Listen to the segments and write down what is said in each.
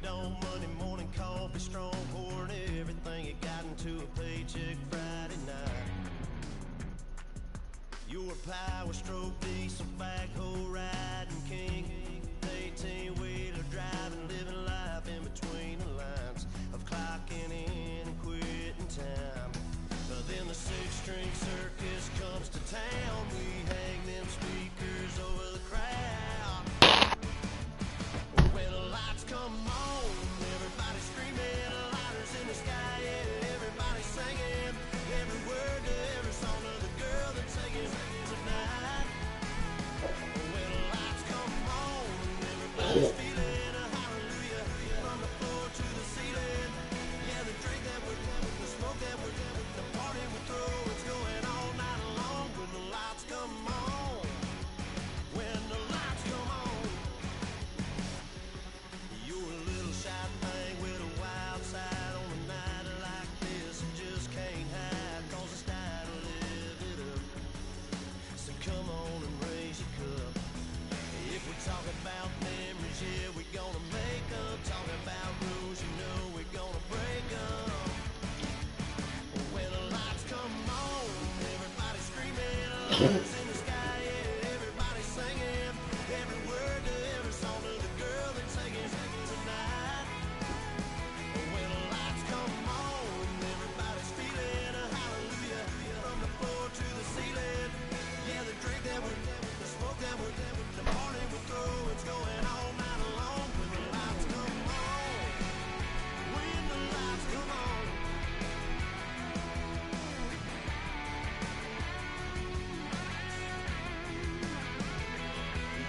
Dome, Monday morning coffee, strong pouring everything you got into a paycheck Friday night. You're a power stroke, diesel backhoe riding king, 18-wheeler driving, living life in between the lines of clocking in and quitting time. Then the six-string circus comes to town. We hang them speakers over the crowd. When the lights come on, everybody screaming, lighters in the sky, yeah, everybody singing every word to every song of the girl that's singing tonight. When the lights come on, everybody's feeling a hallelujah from the floor to the ceiling. Yeah, the drink that we're having, the smoke that we're having, the party we throw, it's going all night long. When the lights come on, when the lights come on, you're a little shy thing with a wild side on a night like this. You just can't hide, cause it's time to live it up. So come on and raise your cup. If we talk about memories, yeah, we're gonna make them. Talk about rules, you know we're gonna break them. When the lights come on, everybody's screaming, lighters in the sky, yeah, everybody's singing every word to every song of the girl that's singing tonight. When the lights come on, everybody's feeling a hallelujah from the floor to the ceiling. Yeah, the drink that we're having, the smoke that we're having, the party we throw, it's going all night long. When the lights come on, when the lights come on.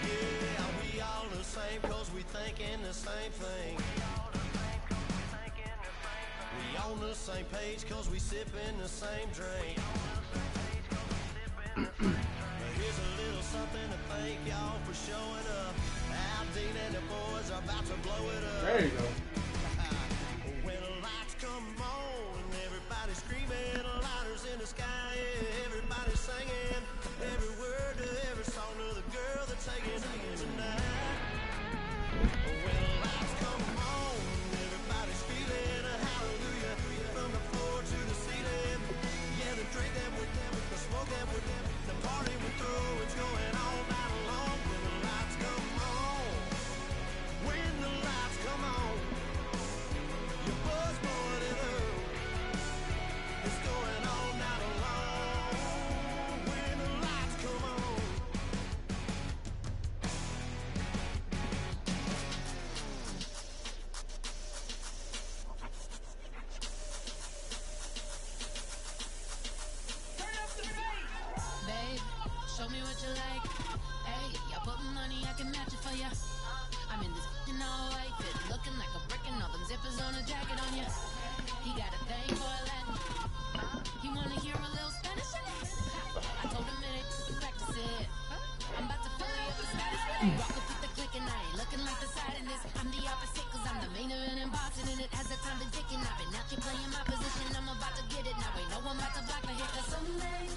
Yeah, we all the same cause we thinking the same thing. We on the same page cause we sipping the same drink. Here's a little something to thank y'all for showing up. Al Dean and the boys are about to blow it up. There you go. When the lights come on, everybody's screaming, lighters in the sky, yeah, everybody's singing every word to every song of the girl that's singing tonight. When the lights come on, everybody's feeling a hallelujah from the floor to the ceiling. Yeah, the drink that we're having, the smoke that we're having, the party we throw, it's going all night long. When the lights come on, when the lights come on, you buzz more than earth. It's going all night long. When the lights come on. Babe, show me what you like. Hey, I put money, I can match it for ya. I'm in this all white fit, looking like a brick and all them zippers on a jacket on ya. He got a thing for a Latin. He wanna hear a little Spanish. I told him it ain't practice it. I'm about to fill you up with status. Rock up with the click and I ain't looking like the side in this. I'm the opposite cause I'm the main event in boxing and it has the time been ticking. I've been out here playing my position, I'm about to get it. Now ain't no one about to block my hit cause someday.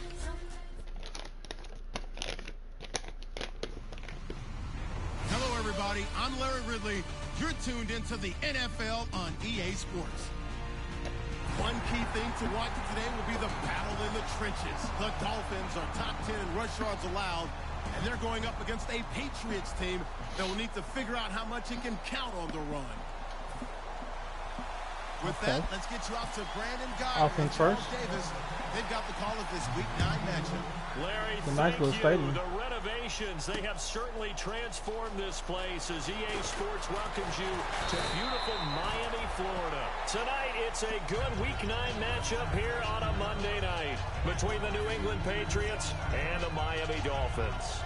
Hello, everybody. I'm Larry Ridley. You're tuned into the NFL on EA Sports. One key thing to watch today will be the battle in the trenches. The Dolphins are top 10 in rush yards allowed, and they're going up against a Patriots team that will need to figure out how much it can count on the run. With that, let's get you out to Brandon Guy and Charles Davis. They've got the call of this Week 9 matchup. Larry, thank you. The renovations, they have certainly transformed this place as EA Sports welcomes you to beautiful Miami, Florida. Tonight, it's a good Week 9 matchup here on a Monday night between the New England Patriots and the Miami Dolphins.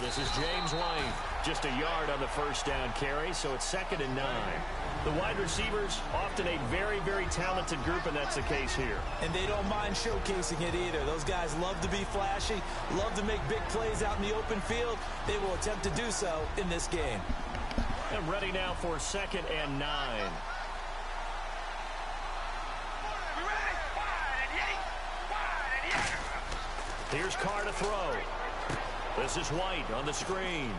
This is James Wayne. Just a yard on the first down carry, so it's 2nd and 9. The wide receivers, often a very, very talented group, and that's the case here. And they don't mind showcasing it either. Those guys love to be flashy, love to make big plays out in the open field. They will attempt to do so in this game. And ready now for 2nd and 9. Here's Carr to throw. This is White on the screen.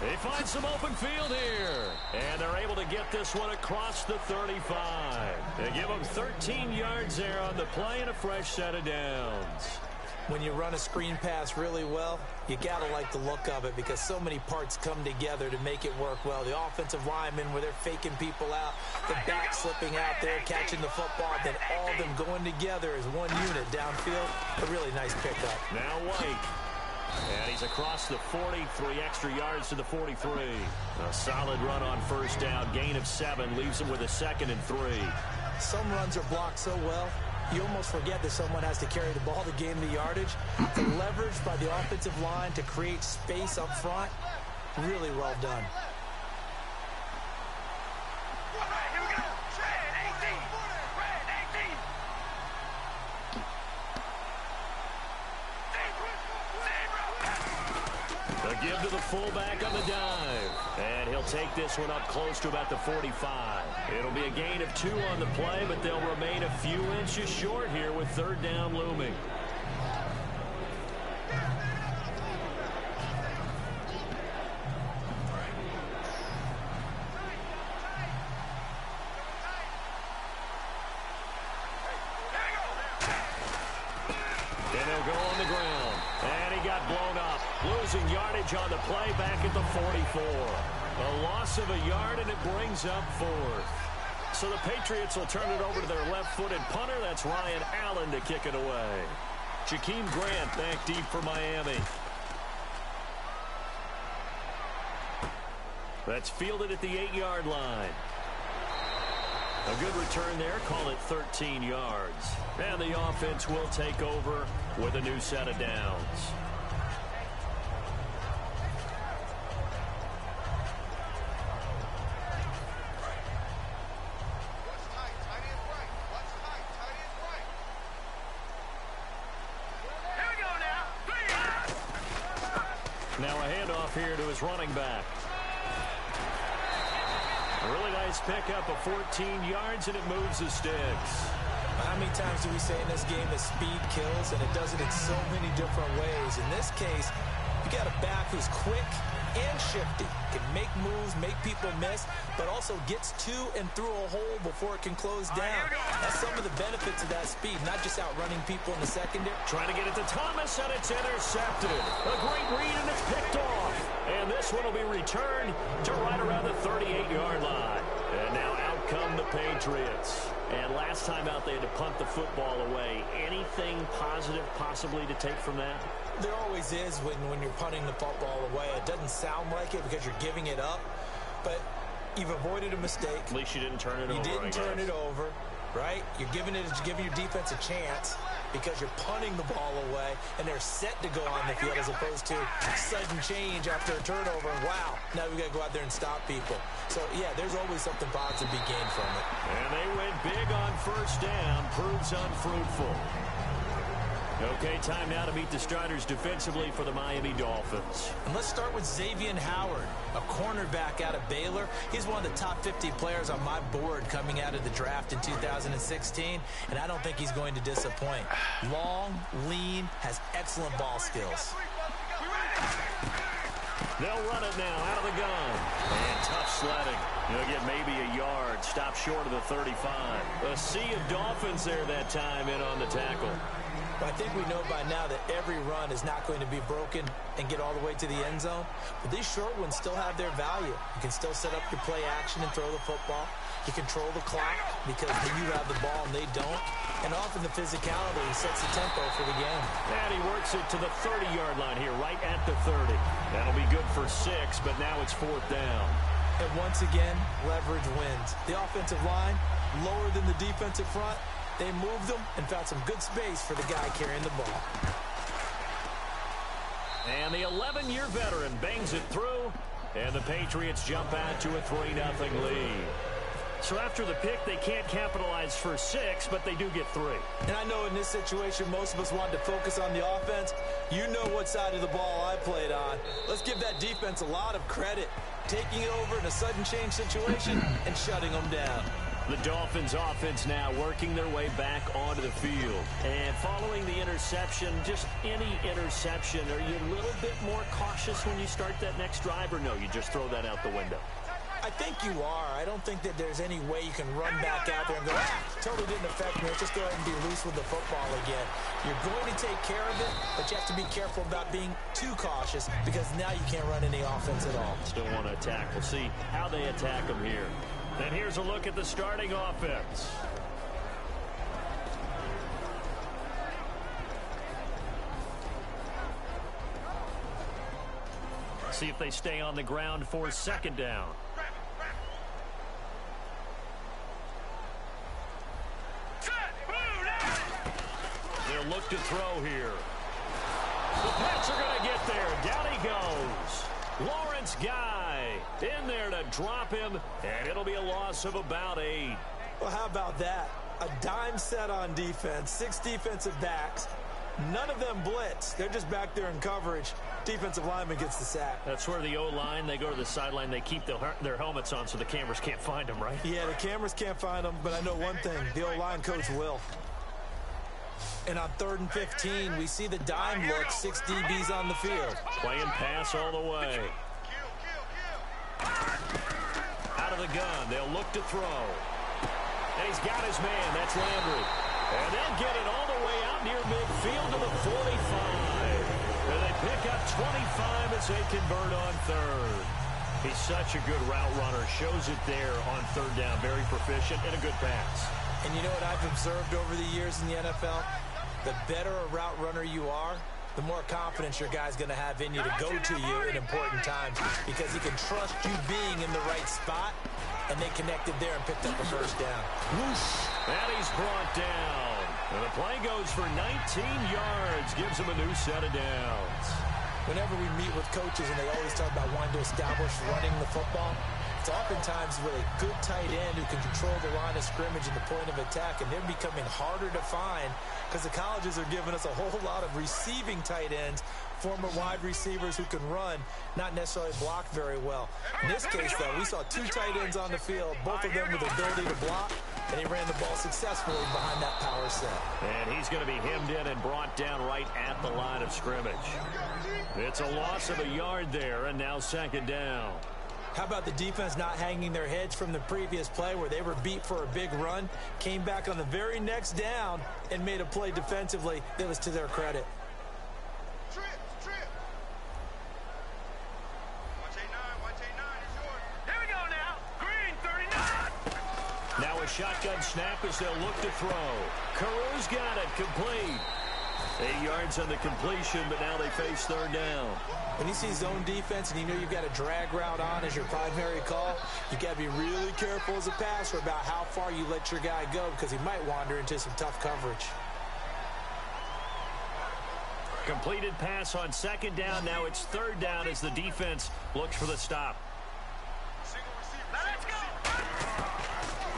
They find some open field here. And they're able to get this one across the 35. They give them 13 yards there on the play and a fresh set of downs. When you run a screen pass really well, you got to like the look of it because so many parts come together to make it work well. The offensive linemen, where they're faking people out, the back slipping out there, catching the football, then all of them going together as one unit downfield. A really nice pickup. Now White. And he's across the 40, 3 extra yards to the 43. A solid run on first down, gain of 7, leaves him with a 2nd and 3. Some runs are blocked so well, you almost forget that someone has to carry the ball to gain the yardage. The leverage by the offensive line to create space up front, really well done. A give to the fullback on the dive. And he'll take this one up close to about the 45. It'll be a gain of 2 on the play, but they'll remain a few inches short here with 3rd down looming. And they'll go on the ground. And he got blown up. Losing yardage on the play back at the 44. A loss of a yard, and it brings up 4th. So the Patriots will turn it over to their left-footed punter. That's Ryan Allen to kick it away. Jakeem Grant back deep for Miami. That's fielded at the 8-yard line. A good return there. Call it 13 yards. And the offense will take over with a new set of downs. Now a handoff here to his running back. A really nice pickup of 14 yards, and it moves the sticks. How many times do we say in this game that speed kills, and it does it in so many different ways? In this case, you got a back who's quick and shifty, can make moves, make people miss, but also gets to and through a hole before it can close down. That's some of the benefits of that speed, not just outrunning people in the secondary. Trying to get it to Thomas, and it's intercepted. A great read, and it's picked off. And this one will be returned to right around the 38-yard line. And now out come the Patriots. And last time out, they had to punt the football away. Anything positive possibly to take from that? There always is when you're punting the football away. It doesn't sound like it because you're giving it up, but you've avoided a mistake. At least you didn't turn it over. You didn't turn it over, right? You're giving your defense a chance because you're punting the ball away, and they're set to go on the field as opposed to sudden change after a turnover. And wow, now we got to go out there and stop people. So, yeah, there's always something positive to be gained from it. And they went big on first down. Proves unfruitful. Okay, time now to meet the starters defensively for the Miami Dolphins. And let's start with Xavier Howard, a cornerback out of Baylor. He's one of the top 50 players on my board coming out of the draft in 2016, and I don't think he's going to disappoint. Long, lean, has excellent ball skills. They'll run it now out of the gun. And tough sledding. He'll get maybe a yard. Stop short of the 35. A sea of Dolphins there that time in on the tackle. But I think we know by now that every run is not going to be broken and get all the way to the end zone. But these short ones still have their value. You can still set up your play action and throw the football. You control the clock because you have the ball and they don't. And often the physicality sets the tempo for the game. And he works it to the 30-yard line here, right at the 30. That'll be good for 6, but now it's 4th down. And once again, leverage wins. The offensive line, lower than the defensive front. They moved them and found some good space for the guy carrying the ball. And the 11-year veteran bangs it through, and the Patriots jump out to a 3-0 lead. So after the pick, they can't capitalize for 6, but they do get 3. And I know in this situation, most of us want to focus on the offense. You know what side of the ball I played on. Let's give that defense a lot of credit. Taking it over in a sudden change situation and shutting them down. The Dolphins offense now working their way back onto the field. And following the interception, just any interception, are you a little bit more cautious when you start that next drive, or no, you just throw that out the window? I think you are. I don't think that there's any way you can run back out there and go, totally didn't affect me. Let's just go ahead and be loose with the football again. You're going to take care of it, but you have to be careful about being too cautious because now you can't run any offense at all. Still want to attack. We'll see how they attack them here. And here's a look at the starting offense. See if they stay on the ground for 2nd down. They'll look to throw here. The Pats are going to get there. Down he goes. Lawrence Guy in there to drop him, and it'll be a loss of about 8. Well, how about that? A dime set on defense, 6 defensive backs. None of them blitz. They're just back there in coverage. Defensive lineman gets the sack. That's where the O-line, they go to the sideline, they keep their helmets on so the cameras can't find them, right? Yeah, the cameras can't find them, but I know one thing. The O-line coach will. And on 3rd and 15, we see the dime look, 6 DBs on the field. Playing pass all the way. Out of the gun, they'll look to throw. And he's got his man, that's Landry. And they'll get it all the way out near midfield to the 45. And they pick up 25 as they convert on 3rd. He's such a good route runner. Shows it there on 3rd down. Very proficient and a good pass. And you know what I've observed over the years in the NFL? The better a route runner you are, the more confidence your guy's going to have in you to go to you in important times because he can trust you being in the right spot, and they connected there and picked up a 1st down. And he's brought down. And the play goes for 19 yards, gives him a new set of downs. Whenever we meet with coaches and they always talk about wanting to establish running the football, it's oftentimes with a good tight end who can control the line of scrimmage and the point of attack, and they're becoming harder to find because the colleges are giving us a whole lot of receiving tight ends, former wide receivers who can run, not necessarily block very well. In this case, though, we saw 2 tight ends on the field, both of them with the ability to block, and he ran the ball successfully behind that power set. And he's going to be hemmed in and brought down right at the line of scrimmage. It's a loss of a yard there, and now 2nd down. How about the defense not hanging their heads from the previous play where they were beat for a big run, came back on the very next down and made a play defensively that was to their credit. Trip. 189 is yours. Here we go now. Green 39. Now a shotgun snap as they'll look to throw. Carew's got it, complete. 8 yards on the completion, but now they face 3rd down. When you see zone defense and you know you've got a drag route on as your primary call, you've got to be really careful as a passer about how far you let your guy go because he might wander into some tough coverage. Completed pass on 2nd down. Now it's 3rd down as the defense looks for the stop.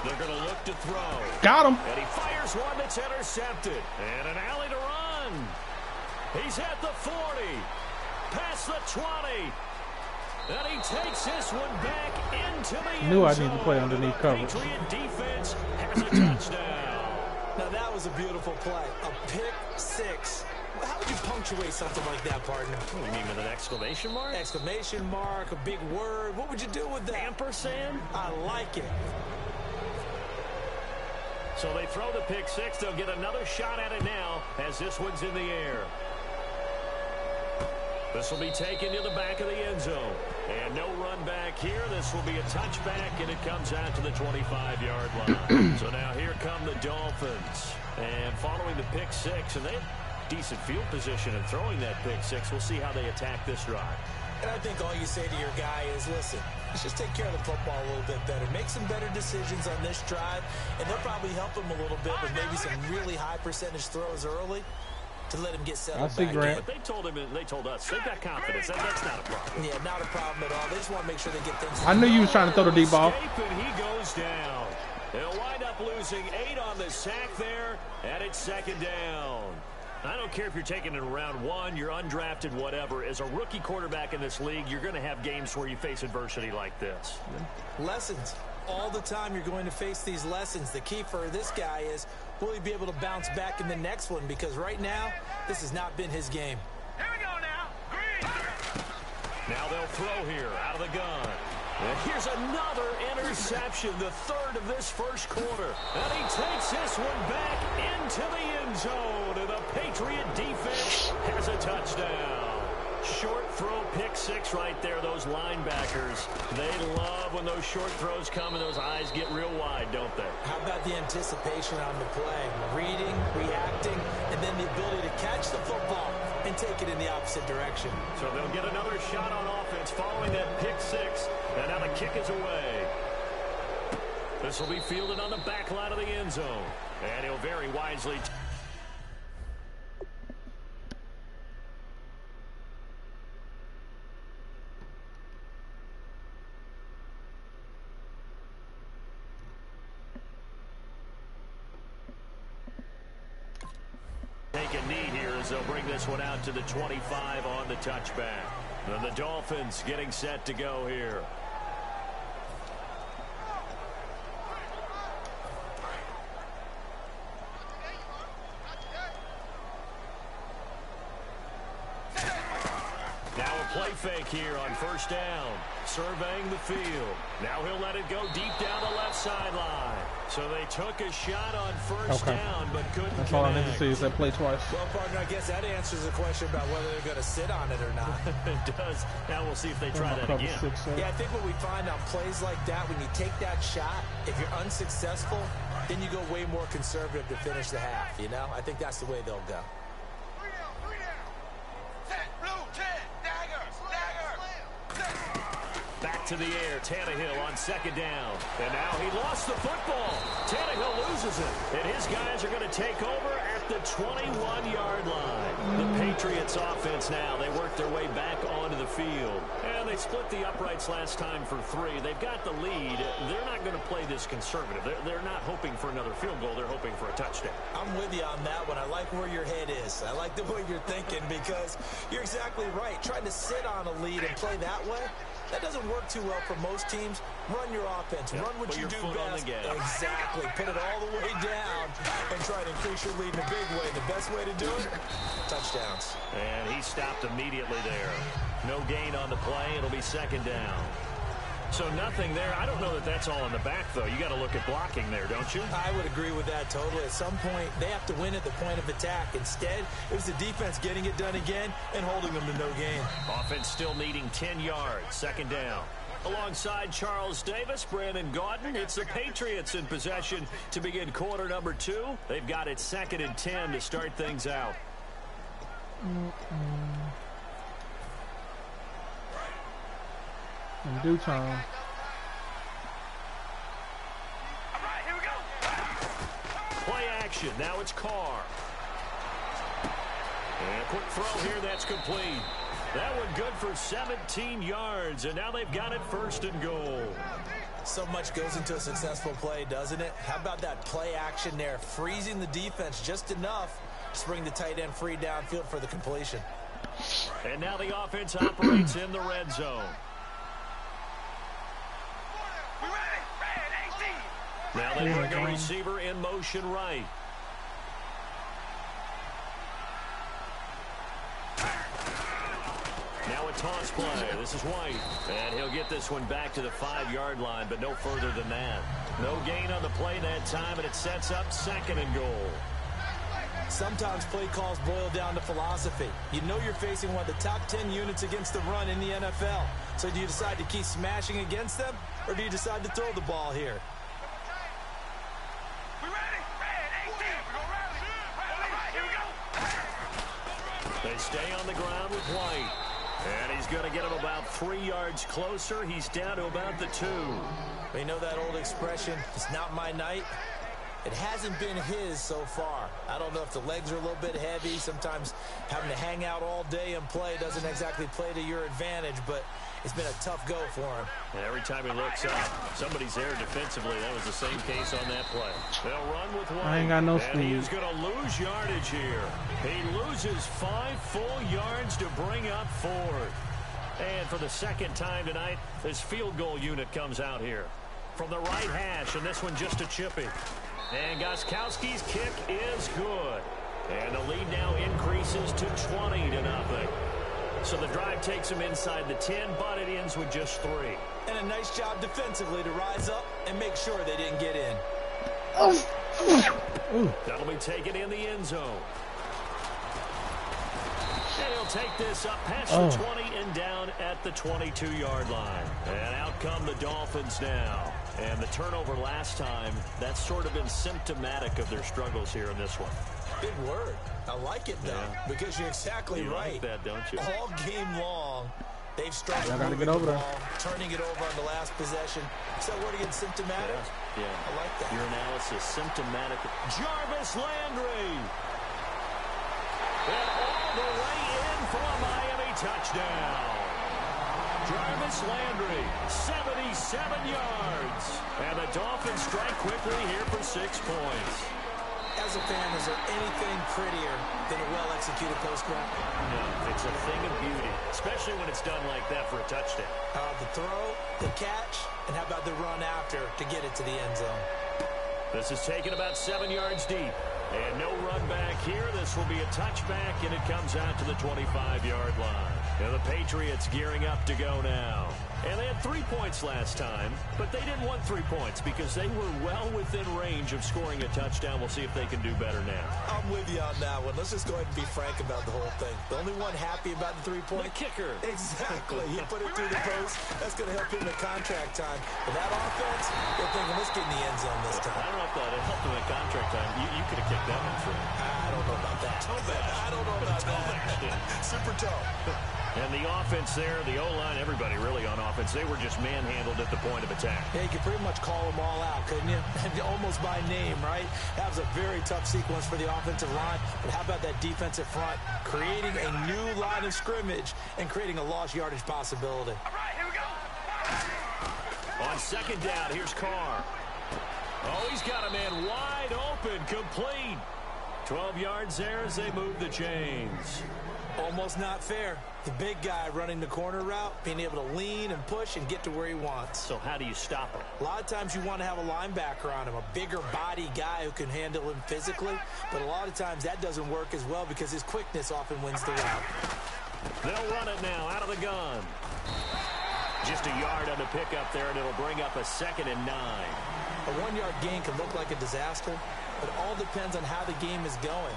They're going to look to throw. Got him. And he fires one that's intercepted. And an alley to run. He's at the 40. Past the 20. And he takes this one back into the end Knew I zone. need to play underneath coverage. Patriot defense has a touchdown. Now that was a beautiful play. A pick 6. How would you punctuate something like that, partner? What do you mean, with an exclamation mark? Exclamation mark, a big word. What would you do with that? Ampersand? I like it. So they throw the pick 6. They'll get another shot at it now as this one's in the air. This will be taken to the back of the end zone. And no run back here. This will be a touchback, and it comes out to the 25-yard line. So now here come the Dolphins. And following the pick 6, and they have decent field position in throwing that pick 6. We'll see how they attack this drive. And I think all you say to your guy is, listen, let's just take care of the football a little bit better. Make some better decisions on this drive, and they'll probably help him a little bit with maybe some really high percentage throws early. to let him get settled see back Grant. in. But they told us they've got confidence. That's not a problem. Yeah, not a problem at all. They just want to make sure they get things. I knew you was trying to throw the deep ball. And he goes down. They'll wind up losing 8 on the sack there, and it's second down. I don't care if you're taking it in round 1, you're undrafted, whatever. As a rookie quarterback in this league, you're going to have games where you face adversity like this. Lessons. All the time you're going to face these lessons. The key for this guy is, will he be able to bounce back in the next one? Because right now, this has not been his game. Here we go now. Green. Now they'll throw here out of the gun. And here's another interception, the third of this first quarter. And he takes this one back into the end zone. And the Patriot defense has a touchdown. Short throw, pick 6 right there. Those linebackers, they love when those short throws come and those eyes get real wide, don't they? How about the anticipation on the play? Reading, reacting, and then the ability to catch the football and take it in the opposite direction. So they'll get another shot on offense following that pick 6. And now the kick is away. This will be fielded on the back line of the end zone. And he'll very wisely... take a knee here as they'll bring this one out to the 25 on the touchback. And the Dolphins getting set to go here. Now a play fake here on first down. Surveying the field. Now he'll let it go deep down the left sideline. So they took a shot on first down, but couldn't That's all I need to connect. see is that play twice. Well, partner, I guess that answers the question about whether they're going to sit on it or not. It does. Now we'll see if they try that again. Yeah, I think what we find on plays like that, when you take that shot, if you're unsuccessful, then you go way more conservative to finish the half, you know? I think that's the way they'll go. 3 down, 3 down. Set, blue, 10, dagger, dagger. Back to the air, Tannehill on second down. And now he lost the football. Tannehill loses it. And his guys are going to take over at the 21-yard line. The Patriots offense now, they work their way back onto the field. And they split the uprights last time for 3. They've got the lead. They're not going to play this conservative. They're not hoping for another field goal. They're hoping for a touchdown. I'm with you on that one. I like where your head is. I like the way you're thinking because you're exactly right. Trying to sit on a lead and play that way, that doesn't work too well for most teams. Run your offense. Run what you do best. Exactly. Put it all the way down and try to increase your lead in a big way. The best way to do it, touchdowns. And he stopped immediately there. No gain on the play. It'll be second down. So nothing there. I don't know that that's all in the back, though. You got to look at blocking there, don't you? I would agree with that totally. At some point, they have to win at the point of attack. Instead, it was the defense getting it done again and holding them to no gain. Offense still needing 10 yards. Second down. Alongside Charles Davis, Brandon Gaudin, it's the Patriots in possession to begin quarter number 2. They've got it 2nd and 10 to start things out. In due time. All right, here we go. Play action. Now it's Carr. And a quick throw here. That's complete. That one good for 17 yards. And now they've got it 1st and goal. So much goes into a successful play, doesn't it? How about that play action there? Freezing the defense just enough to bring the tight end free downfield for the completion. And now the offense operates in the red zone. We ready? Red, 18. Now they bring a receiver in motion right. Now a toss play. This is White. And he'll get this one back to the 5-yard line, but no further than that. No gain on the play that time, and it sets up 2nd and goal. Sometimes play calls boil down to philosophy. You know you're facing one of the top 10 units against the run in the NFL. So do you decide to keep smashing against them, or do you decide to throw the ball here? We ready? Red, 18. We go rally. All right, here we go. They stay on the ground with White. And he's going to get him about 3 yards closer. He's down to about the 2. You know that old expression, it's not my night? It hasn't been his so far. I don't know if the legs are a little bit heavy. Sometimes having to hang out all day and play doesn't exactly play to your advantage, but it's been a tough go for him. And every time he looks up, somebody's there defensively. That was the same case on that play. They'll run with one. I ain't got no and he's speed. going to lose yardage here. He loses 5 full yards to bring up 4th. And for the second time tonight, this field goal unit comes out here from the right hash, and this one just a chippy. And Gostkowski's kick is good. And the lead now increases to 20-0. So the drive takes him inside the 10, but it ends with just 3. And a nice job defensively to rise up and make sure they didn't get in. That'll be taken in the end zone. And he'll take this up past the 20 and down at the 22-yard line. And out come the Dolphins now. And the turnover last time, that's sort of been symptomatic of their struggles here in this one. Big word. I like it, though, because you're exactly right. Like that, don't you? All game long, they've struggled I gotta moving get over the there. ball, turning it over on the last possession. So word again, symptomatic? Yeah. I like that. Your analysis, symptomatic. Jarvis Landry. And all the way in for a Miami touchdown. Jarvis Landry, 77 yards. And the Dolphins strike quickly here for 6 points. As a fan, is there anything prettier than a well-executed post-grab? No, it's a thing of beauty, especially when it's done like that for a touchdown. The throw, the catch, and how about the run after to get it to the end zone? This is taken about 7 yards deep. And no run back here. This will be a touchback, and it comes out to the 25-yard line. Now the Patriots gearing up to go now. And they had 3 points last time, but they didn't want 3 points because they were well within range of scoring a touchdown. We'll see if they can do better now. I'm with you on that one. Let's just go ahead and be frank about the whole thing. The only one happy about the 3-point? The kicker. Exactly. He put it through the post. That's going to help him in contract time. But that offense, they're thinking, let's get in the end zone this time. I don't know if that helped him in contract time. You could have kicked that one through. I don't know about that. I don't know about that. Super tough. And the offense there, the O-line, everybody really on offense, they were just manhandled at the point of attack. Yeah, you could pretty much call them all out, couldn't you? Almost by name, right? That was a very tough sequence for the offensive line. But how about that defensive front? Creating a new line of scrimmage and creating a lost yardage possibility. All right, here we go. On second down, here's Carr. Oh, he's got a man wide open, complete. 12 yards there as they move the chains. Almost not fair. The big guy running the corner route, being able to lean and push and get to where he wants. So how do you stop him? A lot of times you want to have a linebacker on him, a bigger body guy who can handle him physically. But a lot of times that doesn't work as well because his quickness often wins the route. They'll run it now out of the gun. Just a yard on the pickup there, and it'll bring up a 2nd and 9. A 1-yard gain can look like a disaster, but it all depends on how the game is going.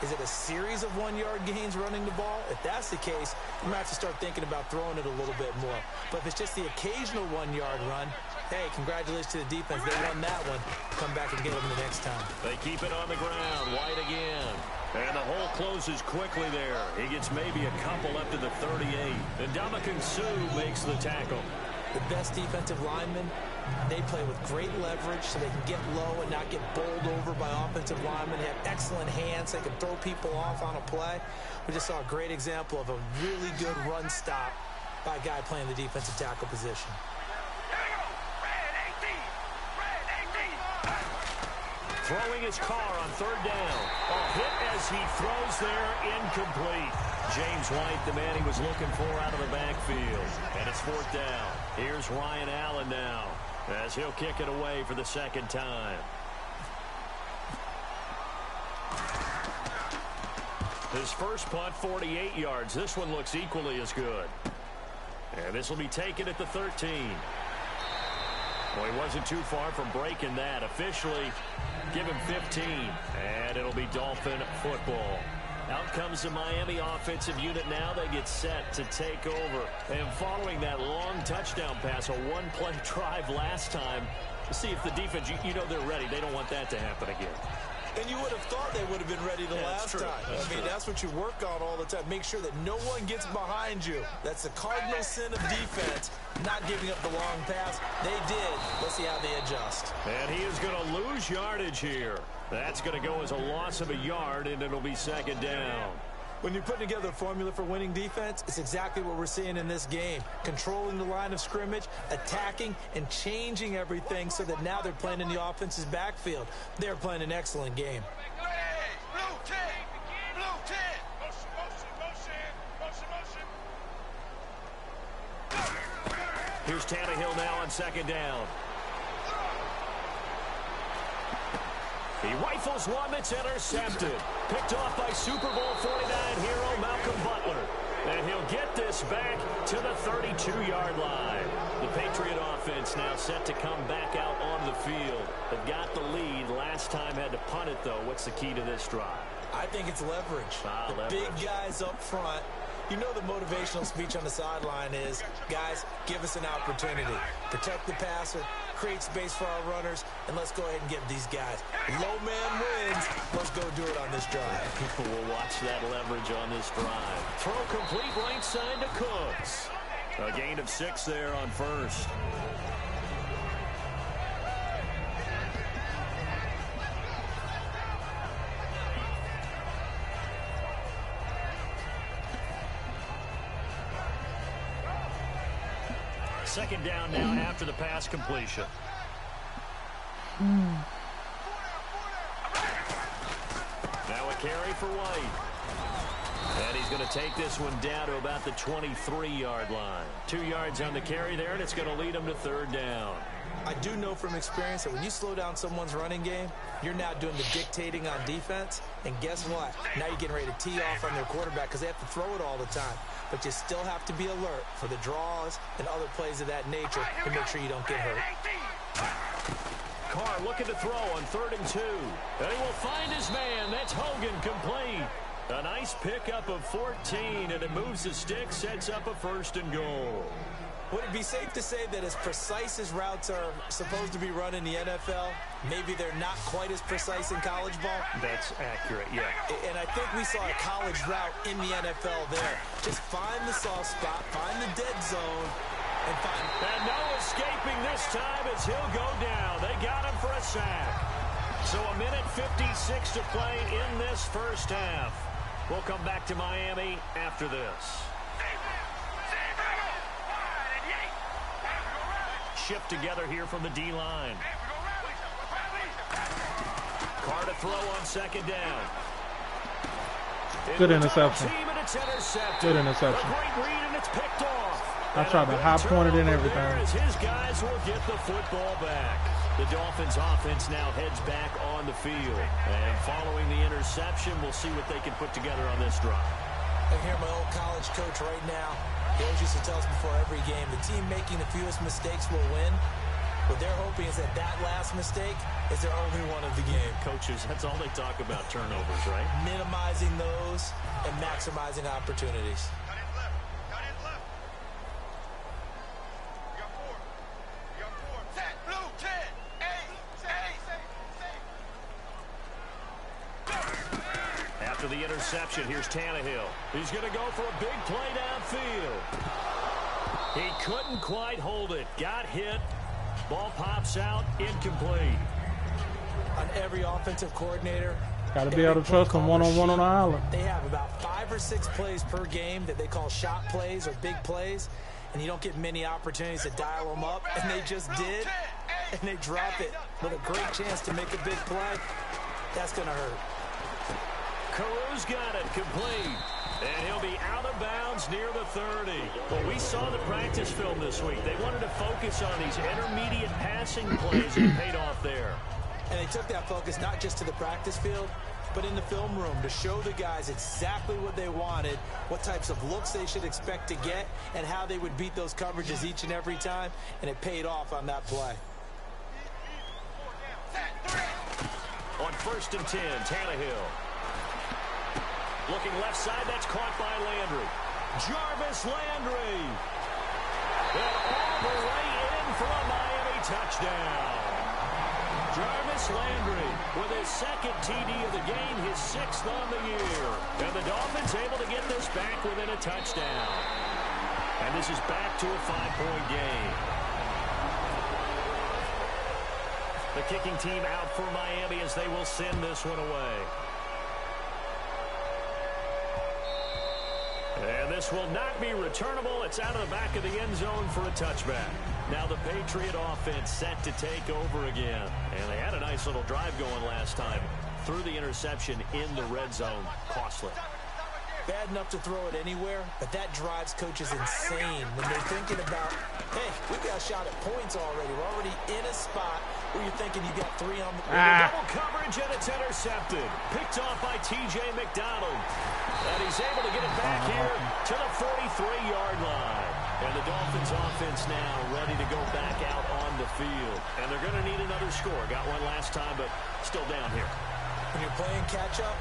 Is it a series of 1-yard gains running the ball? If that's the case, you might have to start thinking about throwing it a little bit more. But if it's just the occasional 1-yard run, hey, congratulations to the defense. They won that one. Come back and get them the next time. They keep it on the ground. White again. And the hole closes quickly there. He gets maybe a couple up to the 38. And Ndamukong Suh makes the tackle. The best defensive linemen, they play with great leverage so they can get low and not get bowled over by offensive linemen. They have excellent hands. They can throw people off on a play. We just saw a great example of a really good run stop by a guy playing the defensive tackle position. Here we go. Red 18. Red 18. Throwing his car on 3rd down. A hit as he throws there, incomplete. James White, the man he was looking for out of the backfield. And it's 4th down. Here's Ryan Allen now as he'll kick it away for the 2nd time. His first punt, 48 yards. This one looks equally as good. And this will be taken at the 13. Well, he wasn't too far from breaking that. Officially, give him 15. And it'll be Dolphin football. Out comes the Miami offensive unit now. They get set to take over. And following that long touchdown pass, a 1-play drive last time, to see if the defense, you know they're ready. They don't want that to happen again. And you would have thought they would have been ready the last time. I mean, that's what you work on all the time. Make sure that no one gets behind you. That's the cardinal sin of defense, not giving up the long pass. They did. Let's see how they adjust. And he is going to lose yardage here. That's going to go as a loss of a yard, and it'll be second down. When you're putting together a formula for winning defense, it's exactly what we're seeing in this game. Controlling the line of scrimmage, attacking, and changing everything so that now they're playing in the offense's backfield. They're playing an excellent game. Blue 10! Blue 10! Motion. Here's Tannehill now on second down. He rifles one that's intercepted. Picked off by Super Bowl 49 hero Malcolm Butler. And he'll get this back to the 32-yard line. The Patriot offense now set to come back out on the field. They've got the lead. Last time had to punt it, though. What's the key to this drive? I think it's leverage. The big guys up front. You know the motivational speech on the sideline is, guys, give us an opportunity. Protect the passer, create space for our runners, and let's go ahead and give these guys. Low man wins. Let's go do it on this drive. People will watch that leverage on this drive. Throw complete right side to Cooks. A gain of 6 there on first. Second down now after the pass completion. Now a carry for White. And he's going to take this one down to about the 23-yard line. 2 yards on the carry there, and it's going to lead him to third down. I do know from experience that when you slow down someone's running game, you're now doing the dictating on defense. And guess what? Now you're getting ready to tee off on their quarterback because they have to throw it all the time. But you still have to be alert for the draws and other plays of that nature to make sure you don't get hurt. Carr looking to throw on 3rd and 2. And he will find his man. That's Hogan, complete. A nice pickup of 14, and it moves the stick, sets up a 1st and goal. Would it be safe to say that as precise as routes are supposed to be run in the NFL, maybe they're not quite as precise in college ball? That's accurate, yeah. And I think we saw a college route in the NFL there. Just find the soft spot, find the dead zone, and find... And no escaping this time as he'll go down. They got him for a sack. So a minute 56 to play in this first half. We'll come back to Miami after this. Shift together here from the D-line. Carr to throw on second down. Good interception. Good interception. I tried to high point it and everything. His guys will get the football back. The Dolphins offense now heads back on the field. And following the interception, we'll see what they can put together on this drive. I hear my old college coach right now. He always used to tell us before every game, the team making the fewest mistakes will win. What they're hoping is that that last mistake is their only one of the game. Coaches, that's all they talk about, turnovers, right? Minimizing those and maximizing opportunities. Cut in left. Cut in left. You got 4. You got 4. Set. Blue 10. 8. After the interception, here's Tannehill. He's going to go for a big play downfield. He couldn't quite hold it. Got hit. Ball pops out. Incomplete. On every offensive coordinator, got to be able to trust them one-on-one on the island. They have about 5 or 6 plays per game that they call shot plays or big plays, and you don't get many opportunities to dial them up, and they just did, and they drop it with a great chance to make a big play. That's going to hurt. Caru's got it complete. And he'll be out of bounds near the 30. Well, we saw the practice film this week. They wanted to focus on these intermediate passing plays and paid off there. And they took that focus not just to the practice field, but in the film room to show the guys exactly what they wanted, what types of looks they should expect to get, and how they would beat those coverages each and every time. And it paid off on that play. On 1st and 10, Tannehill. Looking left side, that's caught by Landry. Jarvis Landry. And all the way in for a Miami touchdown. Jarvis Jarvis Landry with his second TD of the game, his 6th on the year. And the Dolphins able to get this back within a touchdown. And this is back to a 5-point game. The kicking team out for Miami as they will send this one away. And this will not be returnable. It's out of the back of the end zone for a touchback. Now the Patriot offense set to take over again. And they had a nice little drive going last time. Threw the interception in the red zone. Costly. Bad enough to throw it anywhere, but that drives coaches insane when they're thinking about, hey, we got a shot at points already. We're already in a spot where you're thinking you got 3 on the double coverage, and it's intercepted. Picked off by TJ McDonald. And he's able to get it back here to the 43-yard line. And the Dolphins offense now ready to go back out on the field. And they're going to need another score. Got one last time, but still down here. When you're playing catch-up,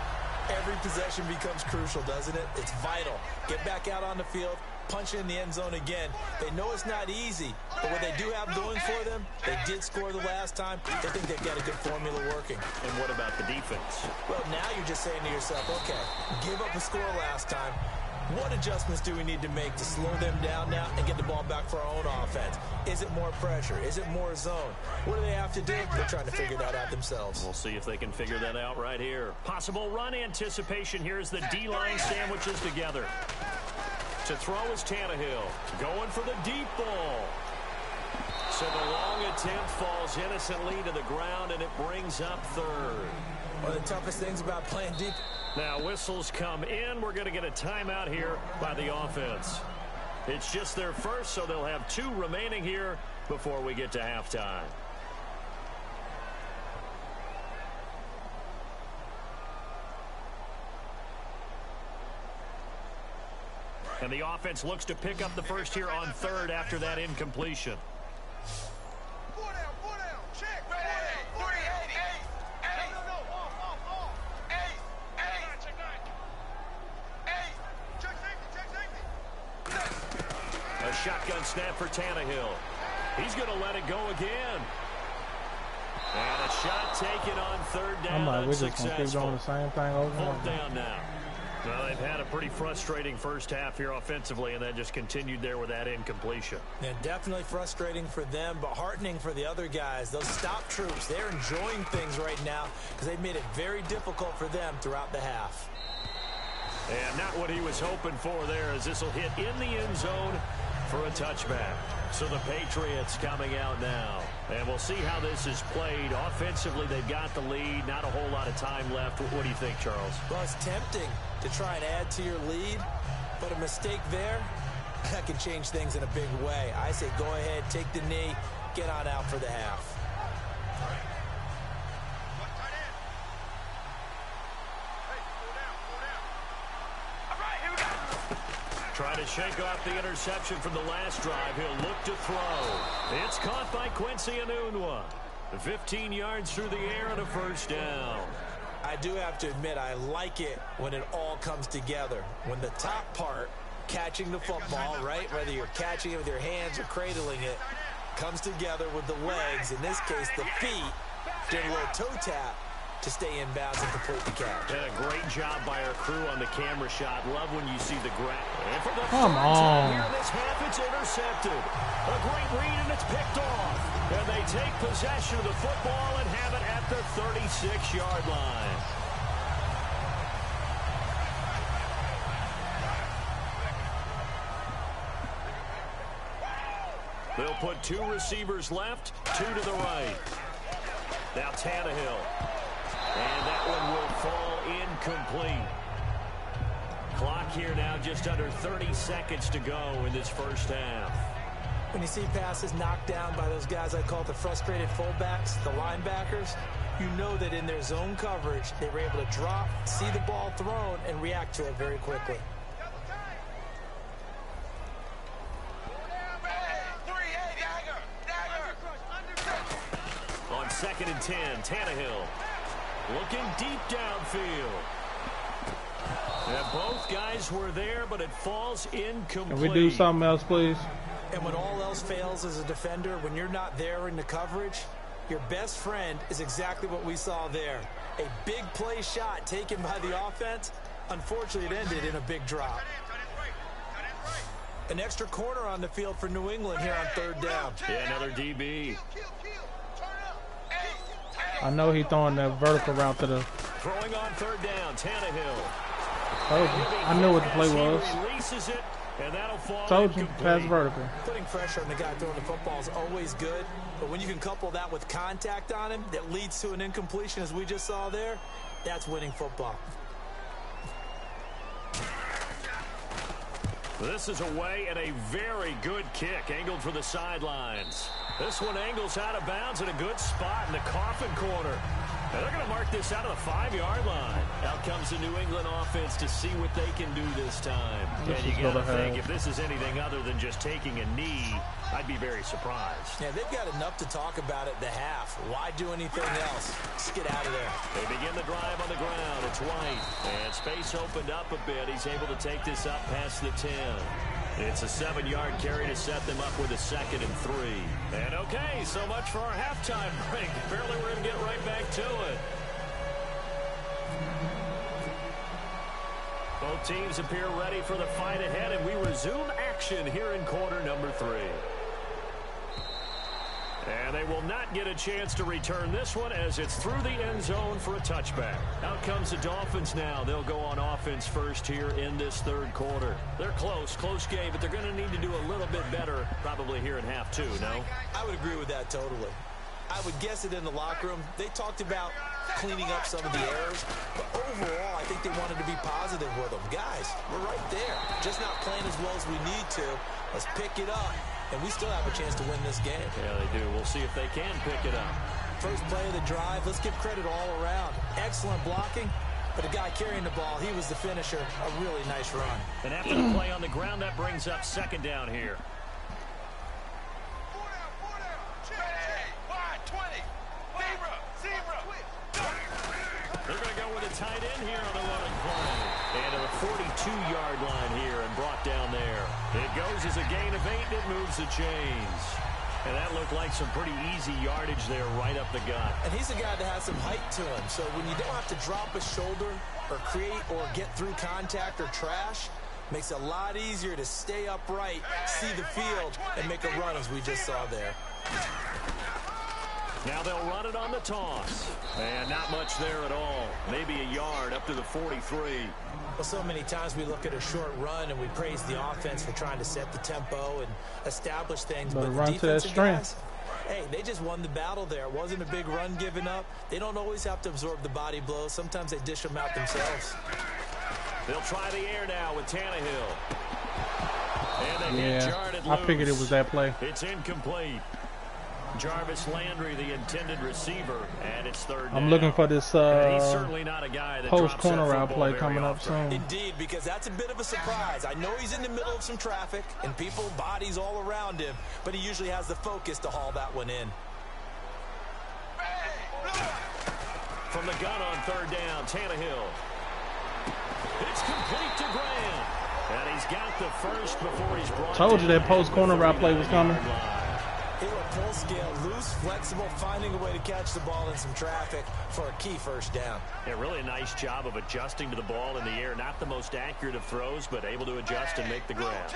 every possession becomes crucial, doesn't it? It's vital. Get back out on the field, punch it in the end zone again. They know it's not easy, but what they do have going for them, they did score the last time. They think they've got a good formula working. And what about the defense? Well, now you're just saying to yourself, okay, give up a score last time. What adjustments do we need to make to slow them down now and get the ball back for our own offense? Is it more pressure? Is it more zone? What do they have to do? They're trying to figure that out themselves. We'll see if they can figure that out right here. Possible run anticipation here as the D-line sandwiches together. To throw is Tannehill. Going for the deep ball. So the long attempt falls innocently to the ground, and it brings up third. One of the toughest things about playing deep. Now whistles come in. We're going to get a timeout here by the offense. It's just their first, so they'll have 2 remaining here before we get to halftime. And the offense looks to pick up the first here on third after that incompletion. Shotgun snap for Tannehill. He's going to let it go again. And a shot taken on third down. We're just going to keep doing the same thing over and over. Down now. Well, they've had a pretty frustrating first half here offensively, and then just continued there with that incompletion. Yeah, definitely frustrating for them, but heartening for the other guys. Those stop troops, they're enjoying things right now because they've made it very difficult for them throughout the half. And not what he was hoping for there, as this will hit in the end zone for a touchback. So the Patriots coming out now. And we'll see how this is played. Offensively, they've got the lead. Not a whole lot of time left. What do you think, Charles? Well, it's tempting to try and add to your lead, but a mistake there, that can change things in a big way. I say go ahead, take the knee, get on out for the half. Try to shake off the interception from the last drive. He'll look to throw. It's caught by Quincy Enunwa. 15 yards through the air and a first down. I do have to admit, I like it when it all comes together. When the top part, catching the football, right, whether you're catching it with your hands or cradling it, comes together with the legs, in this case the feet, doing a little toe tap to stay in bounds and complete the catch. And a great job by our crew on the camera shot. Love when you see the grab. Come on. Here in this half, it's intercepted. A great read, and it's picked off. And they take possession of the football and have it at the 36-yard line. They'll put 2 receivers left, 2 to the right. Now Tannehill. And that one will fall incomplete. Clock here now just under 30 seconds to go in this first half. When you see passes knocked down by those guys I call the frustrated fullbacks, the linebackers, you know that in their zone coverage, they were able to drop, see the ball thrown, and react to it very quickly. On 2nd and 10, Tannehill. Looking deep downfield. And both guys were there, but it falls incomplete. Can we do something else, please? And when all else fails as a defender, when you're not there in the coverage, Your best friend is exactly what we saw there. A big play shot taken by the offense. Unfortunately, it ended in a big drop. An extra corner on the field for New England here on 3rd down. Yeah, another DB. I know he's throwing that vertical route to the... Throwing on 3rd down, Tannehill. I knew what the play was. Releases it, and that'll fall Told you, incomplete. pass vertical. Putting pressure on the guy throwing the football is always good, but when you can couple that with contact on him that leads to an incompletion, as we just saw there, that's winning football. This is away and a very good kick, angled for the sidelines. This one angles out of bounds in a good spot in the coffin corner. And they're going to mark this out of the 5-yard line. Out comes the New England offense to see what they can do this time. And you got to think, if this is anything other than just taking a knee, I'd be very surprised. Yeah, they've got enough to talk about at the half. Why do anything else? Just get out of there. They begin the drive on the ground. It's White. And space opened up a bit. He's able to take this up past the 10. It's a 7-yard carry to set them up with a 2nd and 3. And okay, so much for our halftime break. Apparently we're going to get right back to it. Both teams appear ready for the fight ahead, and we resume action here in quarter number 3. And they will not get a chance to return this one as it's through the end zone for a touchback. Out comes the Dolphins now. They'll go on offense first here in this 3rd quarter. They're close game, but they're going to need to do a little bit better probably here in half 2, no? I would agree with that totally. I would guess it in the locker room. They talked about cleaning up some of the errors, but overall, I think they wanted to be positive with them. Guys, we're right there. Just not playing as well as we need to. Let's pick it up. And we still have a chance to win this game. Yeah, they do. We'll see if they can pick it up. First play of the drive. Let's give credit all around. Excellent blocking. But the guy carrying the ball, he was the finisher. A really nice run. And after the play on the ground, that brings up 2nd down here. They're going to go with a tight end here on the running play. And to the 42-yard line here and brought down there. It goes as a gain of 8, and it moves the chains. And that looked like some pretty easy yardage there right up the gut. And he's a guy that has some height to him. So when you don't have to drop a shoulder or create or get through contact or trash, makes it a lot easier to stay upright, see the field, and make a run as we just saw there. Now they'll run it on the toss. And not much there at all. Maybe a yard up to the 43. Well, so many times we look at a short run and we praise the offense for trying to set the tempo and establish things. But run to that strength. Hey, they just won the battle there. It wasn't a big run given up. They don't always have to absorb the body blows. Sometimes they dish them out themselves. They'll try the air now with Tannehill. And they get Jarred I figured it was that play. It's incomplete. Jarvis Landry, the intended receiver, and it's 3rd down. I'm looking for this he's certainly not a guy that post drops corner that route football play coming up often. soon. Indeed, because that's a bit of a surprise. I know he's in the middle of some traffic and people, bodies all around him, but he usually has the focus to haul that one in. From the gun on 3rd down, Tannehill. It's complete to Graham. And he's got the first before he's brought Told you that post corner route play was coming. They were full scale, loose, flexible, finding a way to catch the ball in some traffic for a key 1st down. Yeah, really a nice job of adjusting to the ball in the air. Not the most accurate of throws, but able to adjust and make the grab.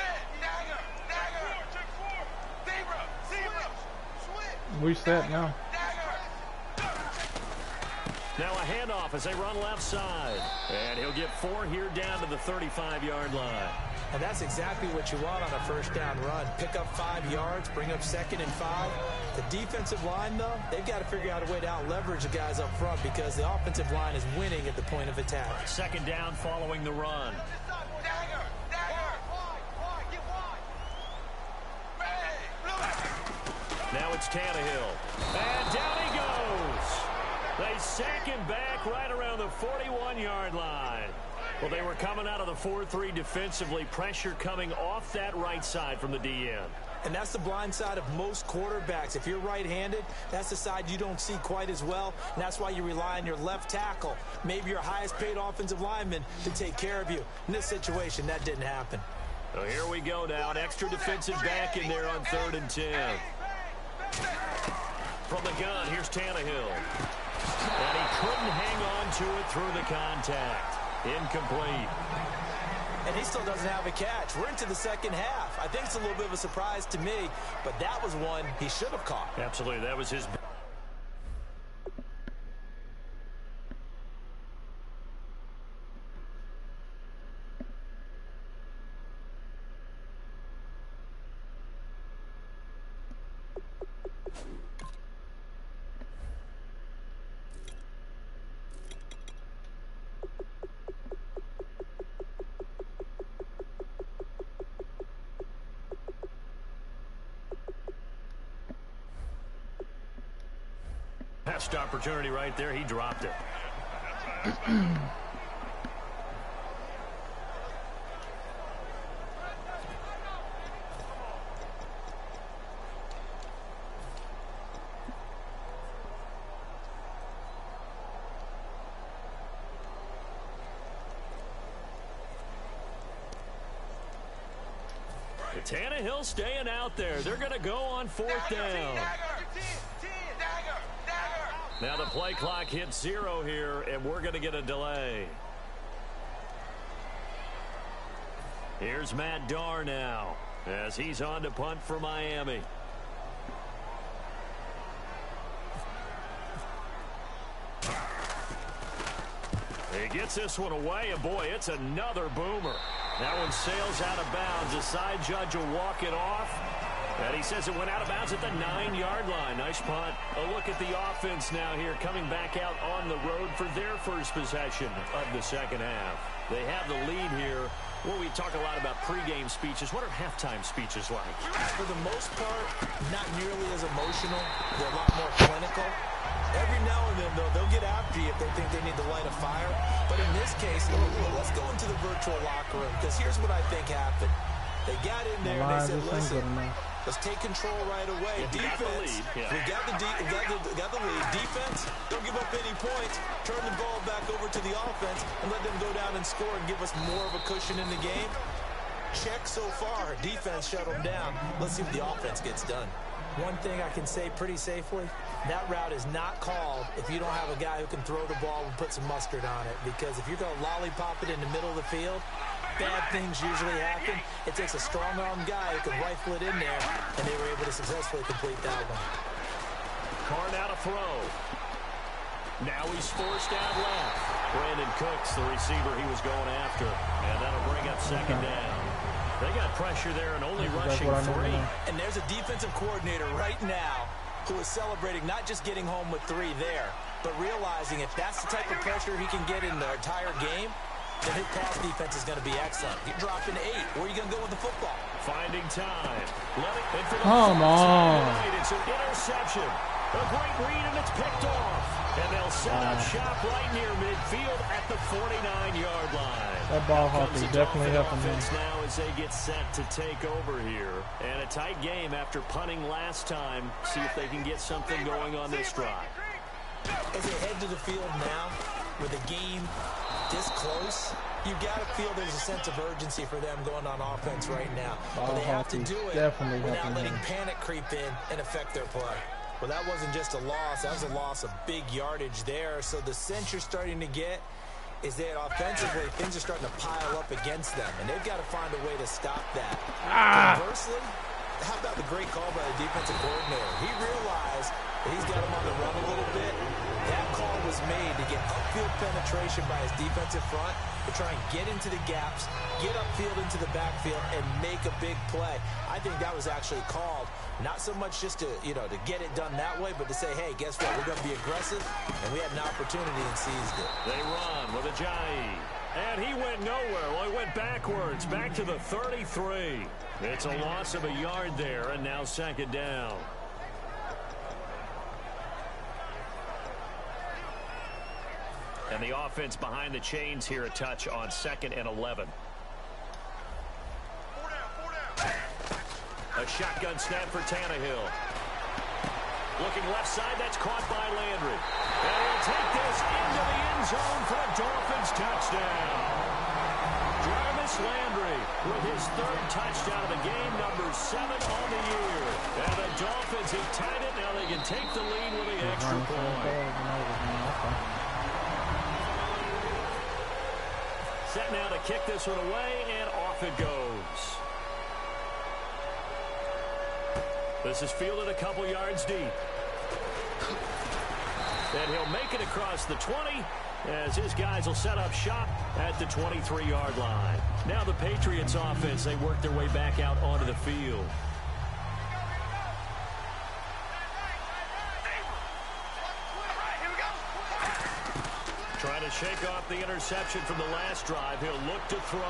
Reset now. Now a handoff as they run left side. And he'll get 4 here down to the 35-yard line. And that's exactly what you want on a 1st down run. Pick up 5 yards, bring up 2nd and 5. The defensive line, though, they've got to figure out a way to out-leverage the guys up front because the offensive line is winning at the point of attack. 2nd down following the run. Now it's Tannehill. And down he goes. They sack him back right around the 41-yard line. Well, they were coming out of the 4-3 defensively. Pressure coming off that right side from the DN. And that's the blind side of most quarterbacks. If you're right-handed, that's the side you don't see quite as well. And that's why you rely on your left tackle, maybe your highest-paid offensive lineman, to take care of you. In this situation, that didn't happen. So here we go now. An extra defensive back in there on 3rd and 10. From the gun, here's Tannehill. And he couldn't hang on to it through the contact. Incomplete. And he still doesn't have a catch. We're into the second half. I think it's a little bit of a surprise to me, but that was one he should have caught. Absolutely, that was his... Best opportunity right there. He dropped it. Tannehill staying out there. They're going to go on fourth down. Now the play clock hits 0 here, and we're going to get a delay. Here's Matt Darr now as he's on to punt for Miami. He gets this one away, and boy, it's another boomer. That one sails out of bounds. The side judge will walk it off. And he says it went out of bounds at the 9-yard line. Nice punt. A look at the offense now here, coming back out on the road for their first possession of the second half. They have the lead here. Well, we talk a lot about pregame speeches. What are halftime speeches like? For the most part, not nearly as emotional. They're a lot more clinical. Every now and then, though, they'll get after you if they think they need to light a fire. But in this case, let's go into the virtual locker room, because here's what I think happened. They got in there and they said, listen, let's take control right away. Defense, we got the lead. Defense, don't give up any points. Turn the ball back over to the offense and let them go down and score and give us more of a cushion in the game. Check so far. Defense shut them down. Let's see what the offense gets done. One thing I can say pretty safely, that route is not called if you don't have a guy who can throw the ball and put some mustard on it. Because if you're going to lollipop it in the middle of the field, bad things usually happen. It takes a strong-armed guy who can rifle it in there, and they were able to successfully complete that one. Carr now to throw. Now he's forced out left. Brandon Cooks, the receiver he was going after. And that'll bring up second down. They got pressure there and only rushing 3. And there's a defensive coordinator right now who is celebrating not just getting home with 3 there, but realizing if that's the type of pressure he can get in the entire game, then his pass defense is going to be excellent. You're dropping 8. Where are you going to go with the football? Finding time. Come on. It's an interception. A great read, and it's picked off. And they'll set up shop right near midfield at the 49-yard line. That ball hawk is definitely helping them now as they get set to take over here. And a tight game after punting last time. See if they can get something going on this drive. As they head to the field now, with the game this close, you've got to feel there's a sense of urgency for them going on offense right now. But they have to do it without letting panic creep in and affect their play. Well, that wasn't just a loss. That was a loss of big yardage there. So the sense you're starting to get is that offensively, things are starting to pile up against them, and they've got to find a way to stop that. Conversely, how about the great call by the defensive coordinator? He realized that he's got him on the run a little bit. That call was made to get upfield penetration by his defensive front to try and get into the gaps, get upfield into the backfield, and make a big play. I think that was actually called not so much just to, to get it done that way, but to say, hey, guess what? We're going to be aggressive, and we had an opportunity and seized it. They run with Ajayi. And he went nowhere. Well, he went backwards, back to the 33. It's a loss of a yard there, and now second down. And the offense behind the chains here a touch on 2nd and 11. A shotgun snap for Tannehill. Looking left side, that's caught by Landry. And he'll take this into the end zone for a Dolphins touchdown. Jarvis Landry with his 3rd touchdown of the game, number 7 on the year. And the Dolphins have tied it. Now they can take the lead with the extra point. Set now to kick this one away, and off it goes. This is fielded a couple yards deep. And he'll make it across the 20 as his guys will set up shop at the 23-yard line. Now the Patriots offense, they work their way back out onto the field. Trying to shake off the interception from the last drive. He'll look to throw.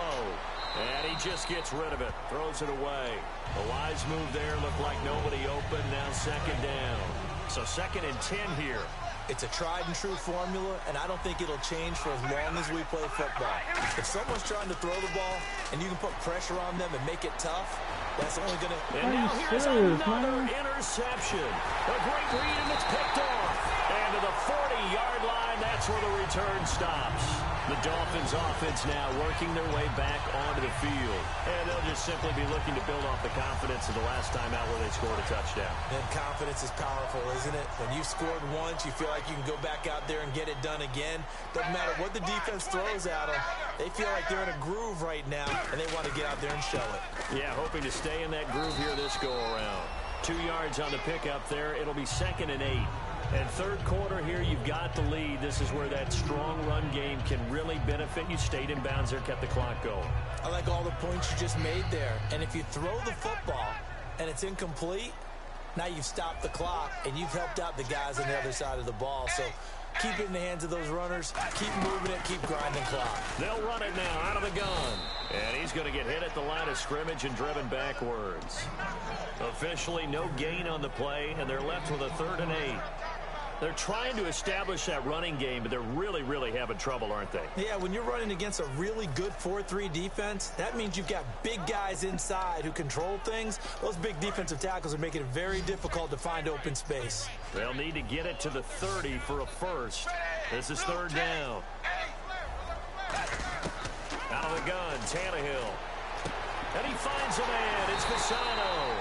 And he just gets rid of it. Throws it away. A wise move there. Looked like nobody open. Now second down. So 2nd and 10 here. It's a tried and true formula, and I don't think it'll change for as long as we play football. If someone's trying to throw the ball and you can put pressure on them and make it tough, that's only going to... And now here's another interception. A great read, and it's picked off. And to the 40-yard line, that's where the return stops. The Dolphins offense now working their way back onto the field. And they'll just simply be looking to build off the confidence of the last time out where they scored a touchdown. And confidence is powerful, isn't it? When you've scored once, you feel like you can go back out there and get it done again. Doesn't matter what the defense throws at them. They feel like they're in a groove right now, and they want to get out there and show it. Yeah, hoping to stay in that groove here this go-around. 2 yards on the pickup there. It'll be 2nd and 8. And third quarter here, you've got the lead. This is where that strong run game can really benefit you. Stayed in bounds there, kept the clock going. I like all the points you just made there. And if you throw the football and it's incomplete, now you've stopped the clock and you've helped out the guys on the other side of the ball. So keep it in the hands of those runners. Keep moving it. Keep grinding clock. They'll run it now out of the gun. And he's going to get hit at the line of scrimmage and driven backwards. Officially no gain on the play, and they're left with a 3rd and 8. They're trying to establish that running game, but they're really, really having trouble, aren't they? Yeah, when you're running against a really good 4-3 defense, that means you've got big guys inside who control things. Those big defensive tackles are making it very difficult to find open space. They'll need to get it to the 30 for a first. This is 3rd down. Out of the gun, Tannehill. And he finds a man. It's Fasano.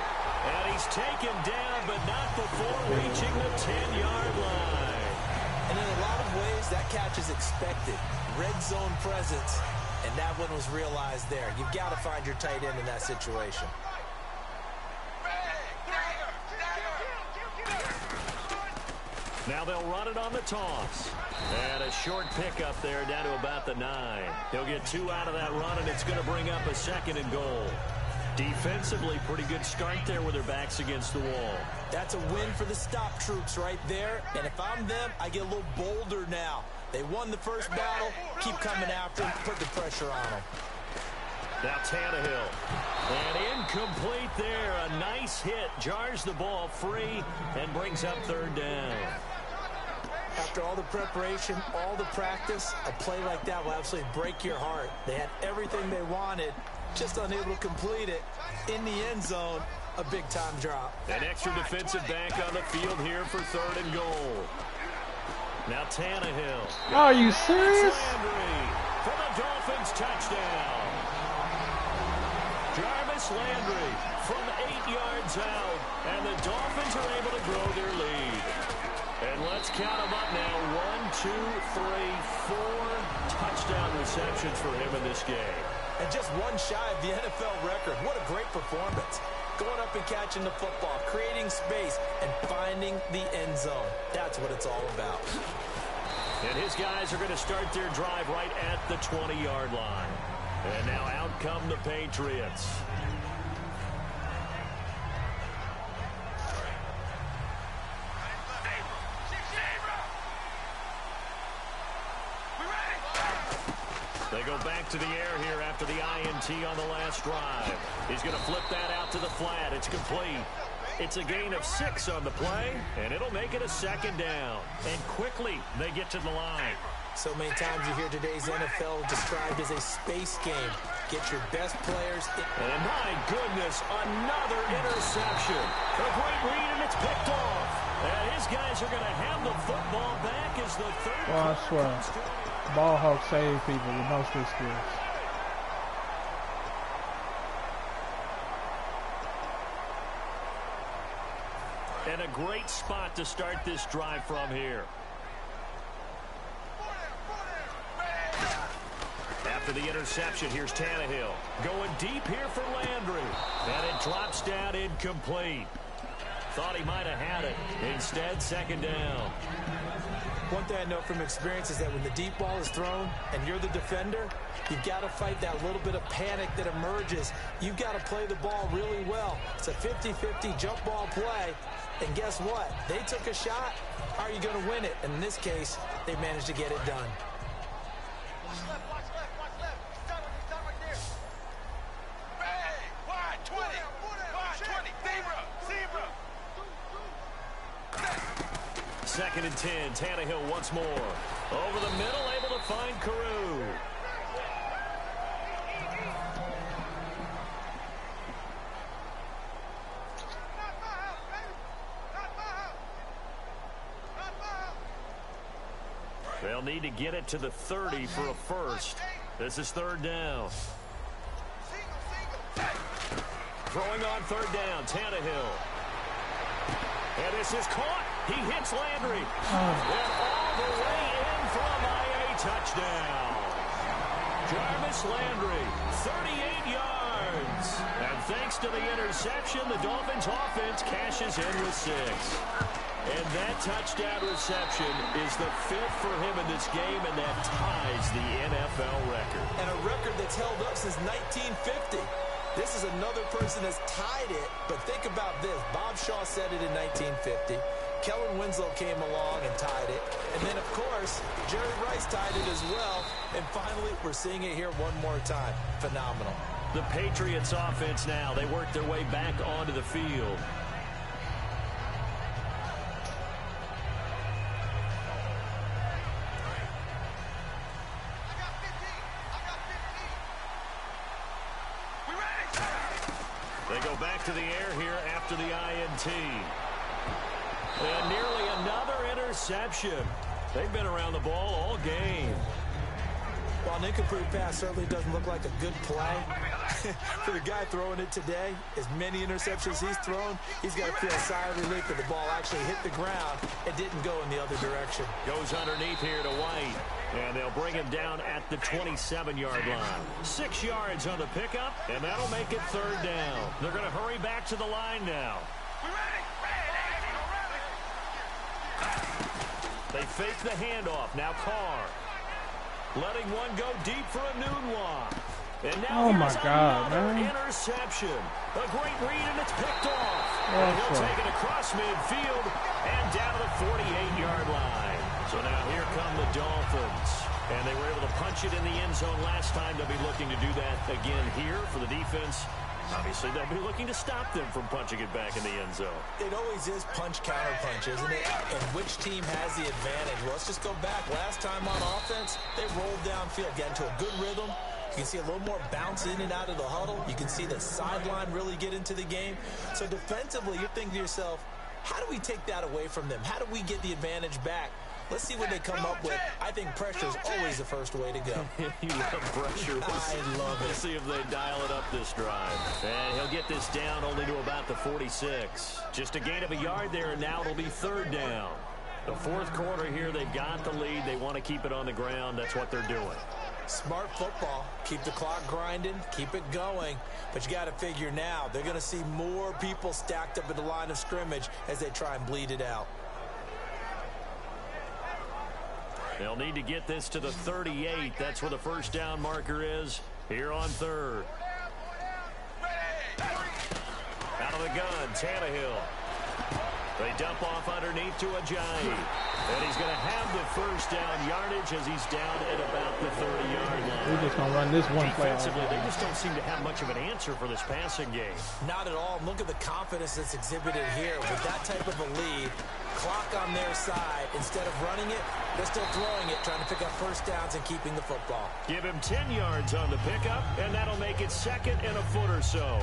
And he's taken down, but not before reaching the 10-yard line. And in a lot of ways, that catch is expected. Red zone presence, and that one was realized there. You've got to find your tight end in that situation. Now they'll run it on the toss. And a short pickup there down to about the 9. He'll get 2 out of that run, and it's going to bring up a 2nd and goal. Defensively, pretty good start there with their backs against the wall. That's a win for the stop troops right there. And if I'm them, I get a little bolder now. They won the first battle. Keep coming after them. Put the pressure on them. Now Tannehill. And incomplete there. A nice hit. Jars the ball free and brings up 3rd down. After all the preparation, all the practice, a play like that will absolutely break your heart. They had everything they wanted, just unable to complete it. In the end zone, a big-time drop. An extra defensive back on the field here for 3rd and goal. Now Tannehill. Are you serious? Landry for the Dolphins touchdown. Jarvis Landry from 8 yards out, and the Dolphins are able to grow their lead. And let's count them up now. 1, 2, 3, 4 touchdown receptions for him in this game. And just one shy of the NFL record. What a great performance. Going up and catching the football, creating space, and finding the end zone. That's what it's all about. And his guys are going to start their drive right at the 20-yard line. And now out come the Patriots. They go back to the air here after the INT on the last drive. He's going to flip that out to the flat. It's complete. It's a gain of 6 on the play, and it'll make it a 2nd down. And quickly, they get to the line. So many times you hear today's NFL described as a space game. Get your best players in. And my goodness, another interception. A great read, and it's picked off. And his guys are going to have the football back as the 3rd. Well, I swear. Ball hawk save people with no stick skills. And a great spot to start this drive from here. After the interception, here's Tannehill. Going deep here for Landry. And it drops down incomplete. Thought he might have had it. Instead, second down. One thing I know from experience is that when the deep ball is thrown and you're the defender, you've got to fight that little bit of panic that emerges. You've got to play the ball really well. It's a 50-50 jump ball play. And guess what? They took a shot. How are you going to win it? And in this case, they managed to get it done. Watch left, watch left, watch left. Stop right there. Hey, wide, 20. Wide, 20. Zebra. Second and 10. Tannehill once more. Over the middle, able to find Carew. They'll need to get it to the 30 for a first. This is third down. Throwing on third down, Tannehill. And this is caught. He hits Landry. And all the way in for a IA touchdown. Jarvis Landry, 38 yards. And thanks to the interception, the Dolphins offense cashes in with 6. And that touchdown reception is the 5th for him in this game, and that ties the NFL record. And a record that's held up since 1950. This is another person that's tied it, but think about this. Bob Shaw said it in 1950. Kellen Winslow came along and tied it. And then, of course, Jerry Rice tied it as well. And finally, we're seeing it here one more time. Phenomenal. The Patriots offense now, they work their way back onto the field. They go back to the air here after the INT. And nearly another interception. They've been around the ball all game. While an incomplete pass certainly doesn't look like a good play, for the guy throwing it today, as many interceptions he's thrown, he's got to feel a sigh of relief that the ball actually hit the ground and didn't go in the other direction. Goes underneath here to White. And they'll bring him down at the 27-yard line. 6 yards on the pickup, and that'll make it third down. They're going to hurry back to the line now. They fake the handoff. Now Carr. Letting one go deep for a noon walk. And now here's another interception. A great read, and it's picked off. And he'll take it across midfield and down to the 48-yard line. So now here come the Dolphins. And they were able to punch it in the end zone last time. They'll be looking to do that again here for the defense. Obviously, they'll be looking to stop them from punching it back in the end zone. It always is punch-counter-punch, isn't it? And which team has the advantage? Well, let's just go back. Last time on offense, they rolled downfield, got into a good rhythm. You can see a little more bounce in and out of the huddle. You can see the sideline really get into the game. So defensively, you're thinking to yourself, how do we take that away from them? How do we get the advantage back? Let's see what they come up with. I think pressure is always the first way to go. You love pressure. I love it. Let's see if they dial it up this drive. And he'll get this down only to about the 46. Just a gain of a yard there, and now it'll be third down. The fourth quarter here, they've got the lead. They want to keep it on the ground. That's what they're doing. Smart football. Keep the clock grinding. Keep it going. But you got to figure now, they're going to see more people stacked up at the line of scrimmage as they try and bleed it out. They'll need to get this to the 38. That's where the first down marker is here on third. Out of the gun, Tannehill. They dump off underneath to Ajayi. And he's going to have the first down yardage as he's down at about the 30-yard line. We're just going to run this one play. Defensively, they just don't seem to have much of an answer for this passing game. Not at all. Look at the confidence that's exhibited here. With that type of a lead, clock on their side, instead of running it, they're still throwing it, trying to pick up first downs and keeping the football. Give him 10 yards on the pickup, and that'll make it second and a foot or so.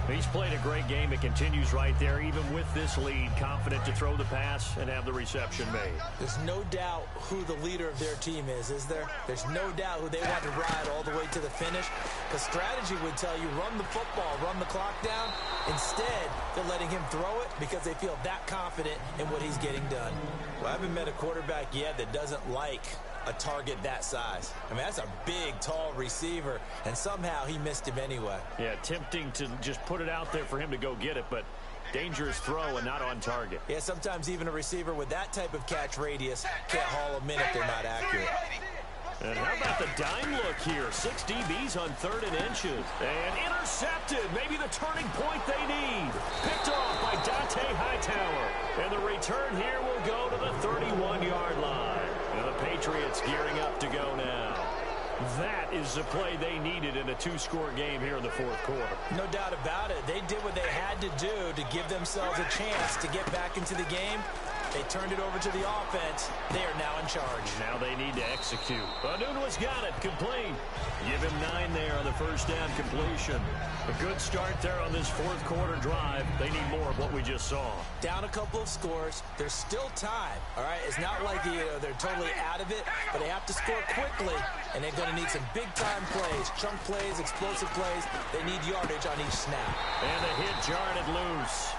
He's played a great game. It continues right there, even with this lead, confident to throw the pass and have the reception made. There's no doubt who the leader of their team is there? There's no doubt who they want to ride all the way to the finish. Because strategy would tell you, run the football, run the clock down. Instead, they're letting him throw it because they feel that confident in what he's getting done. Well, I haven't met a quarterback yet that doesn't like a target that size. I mean, that's a big, tall receiver, and somehow he missed him anyway. Yeah, tempting to just put it out there for him to go get it, but dangerous throw and not on target. Yeah, sometimes even a receiver with that type of catch radius can't haul them in if they're not accurate. And how about the dime look here? 6 DBs on 3rd and inches. And intercepted. Maybe the turning point they need. Picked off by Dante Hightower. And the return here will go to the 31-yard line. And the Patriots gearing up to go now. That is the play they needed in a 2-score game here in the 4th quarter. No doubt about it. They did what they had to do to give themselves a chance to get back into the game. They turned it over to the offense. They are now in charge. Now they need to execute. Anunua's got it. Complete. Give him 9 there on the first down completion. A good start there on this 4th quarter drive. They need more of what we just saw. Down a couple of scores. There's still time. All right, it's not like they're totally out of it, but they have to score quickly, and they're going to need some big-time plays, chunk plays, explosive plays. They need yardage on each snap. And the hit jarred it loose.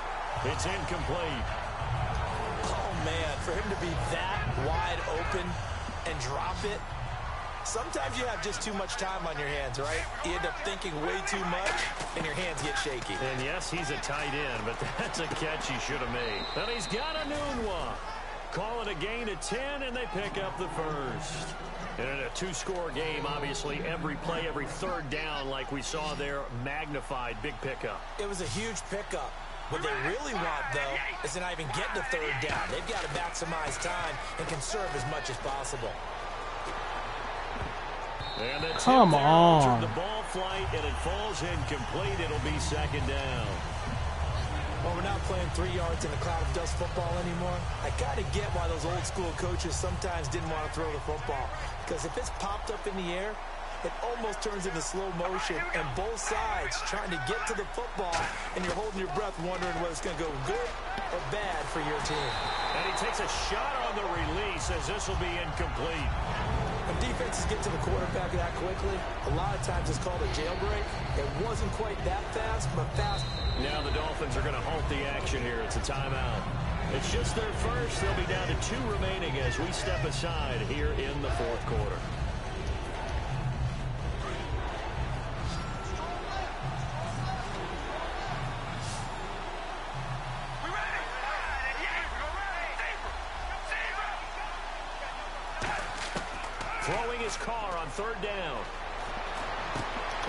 It's incomplete. Oh, man, for him to be that wide open and drop it, sometimes you have just too much time on your hands, right? You end up thinking way too much, and your hands get shaky. And yes, he's a tight end, but that's a catch he should have made. And he's got Anunua. Call it a gain of 10, and they pick up the first. And in a 2-score game, obviously, every play, every 3rd down, like we saw there, magnified, big pickup. It was a huge pickup. What they really want, though, is to not even get to 3rd down. They've got to maximize time and conserve as much as possible. And the Come on. The ball flight, and it falls incomplete. It'll be 2nd down. Well, we're not playing 3 yards in a cloud of dust football anymore. I kind of get why those old-school coaches sometimes didn't want to throw the football. Because if it's popped up in the air, it almost turns into slow motion, and both sides trying to get to the football, and you're holding your breath wondering whether it's going to go good or bad for your team. And he takes a shot on the release as this will be incomplete. When defenses get to the quarterback that quickly, a lot of times it's called a jailbreak. It wasn't quite that fast, but fast. Now the Dolphins are going to halt the action here. It's a timeout. It's just their first. They'll be down to 2 remaining as we step aside here in the 4th quarter. Throwing his car on 3rd down.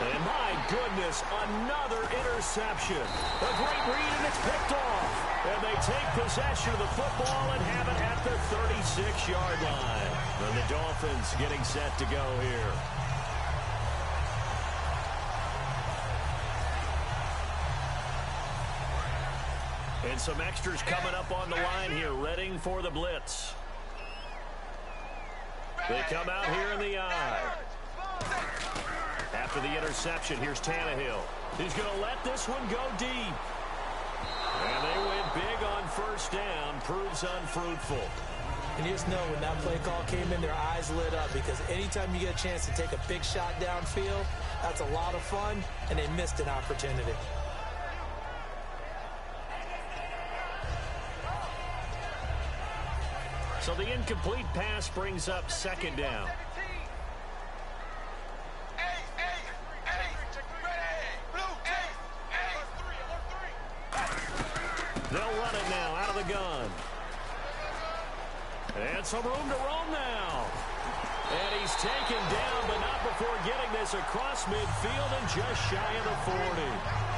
And my goodness, another interception. A great read, and it's picked off. And they take possession of the football and have it at the 36-yard line. And the Dolphins getting set to go here. And some extras coming up on the line here, readying for the blitz. They come out here in the eye. After the interception, here's Tannehill. He's going to let this one go deep. And they went big on 1st down. Proves unfruitful. And you just know when that play call came in, their eyes lit up, because anytime you get a chance to take a big shot downfield, that's a lot of fun, and they missed an opportunity. So the incomplete pass brings up 2nd down. They'll run it now out of the gun. And some room to roam now. And he's taken down, but not before getting this across midfield and just shy of the 40.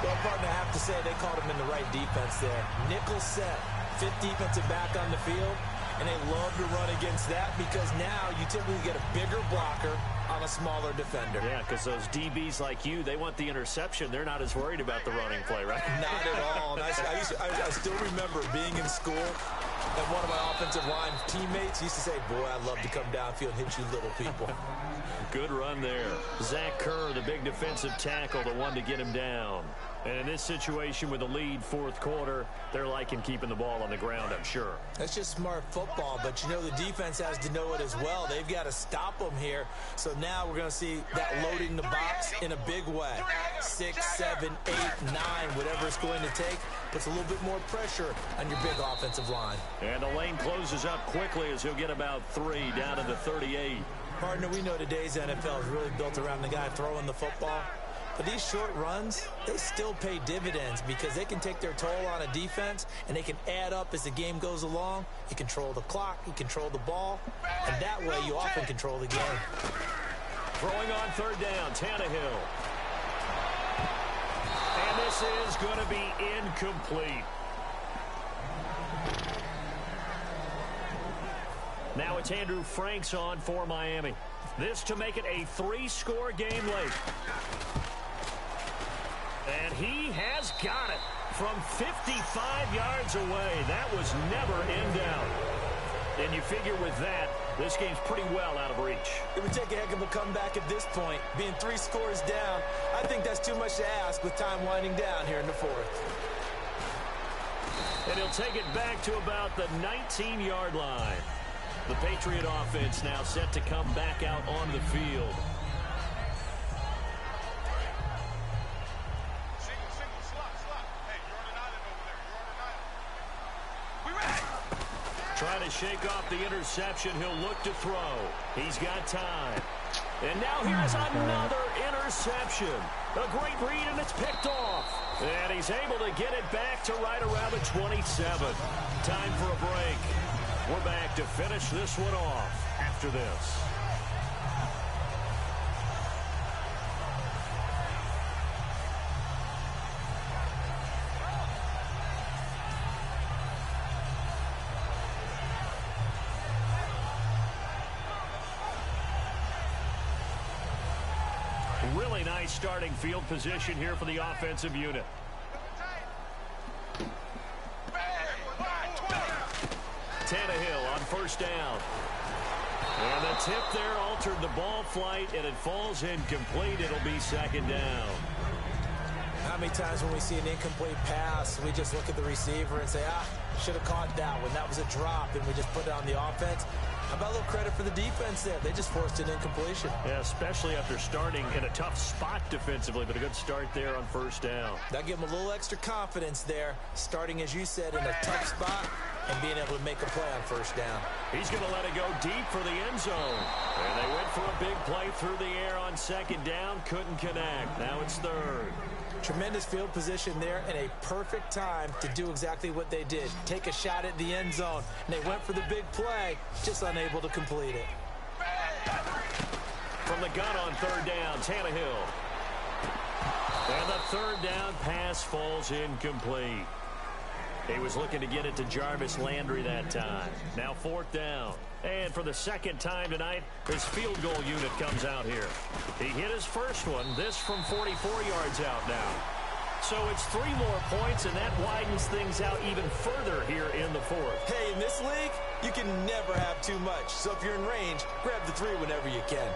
Well, partner, I have to say they called him in the right defense there. Nickel set, 5th defensive back on the field. And they love to run against that because now you typically get a bigger blocker on a smaller defender. Yeah, because those DBs like you, they want the interception. They're not as worried about the running play, right? Not at all. And I still remember being in school, and one of my offensive line teammates used to say, boy, I'd love to come downfield and hit you little people. Good run there. Zach Kerr, the big defensive tackle, the one to get him down. And in this situation with the lead fourth quarter, they're liking keeping the ball on the ground, I'm sure. That's just smart football, but you know the defense has to know it as well. They've got to stop them here. So now we're going to see that loading the box in a big way. 6, 7, 8, 9, whatever it's going to take, puts a little bit more pressure on your big offensive line. And the lane closes up quickly as he'll get about 3 down to the 38. Partner, we know today's NFL is really built around the guy throwing the football. But these short runs, they still pay dividends because they can take their toll on a defense and they can add up as the game goes along. You control the clock, you control the ball, and that way you often control the game. Throwing on third down, Tannehill. And this is going to be incomplete. Now it's Andrew Franks on for Miami. This to make it a 3-score game late. And he has got it from 55 yards away. That was never in doubt. And you figure with that, this game's pretty well out of reach. It would take a heck of a comeback at this point. Being 3 scores down, I think that's too much to ask with time winding down here in the fourth. And he'll take it back to about the 19-yard line. The Patriot offense now set to come back out on the field. Trying to shake off the interception. He'll look to throw. He's got time. And now here's another interception. A great read, and it's picked off. And he's able to get it back to right around the 27. Time for a break. We're back to finish this one off after this. Really nice starting field position here for the offensive unit. Tannehill on first down. And the tip there altered the ball flight, and it falls incomplete. It'll be second down. How many times when we see an incomplete pass, we just look at the receiver and say, should have caught that one. That was a drop, and we just put it on the offense. How about a little credit for the defense there? They just forced an incompletion. Yeah, especially after starting in a tough spot defensively, but a good start there on first down. That gave them a little extra confidence there, starting, as you said, in a tough spot and being able to make a play on first down. He's going to let it go deep for the end zone. And they went for a big play through the air on second down. Couldn't connect. Now it's third. Tremendous field position there and a perfect time to do exactly what they did. Take a shot at the end zone. And they went for the big play, just unable to complete it. From the gun on third down, Tannehill. And the third down pass falls incomplete. He was looking to get it to Jarvis Landry that time. Now fourth down. And for the second time tonight, his field goal unit comes out here. He hit his first one, this from 44 yards out now. So it's 3 more points, and that widens things out even further here in the fourth. Hey, in this league, you can never have too much. So if you're in range, grab the 3 whenever you can.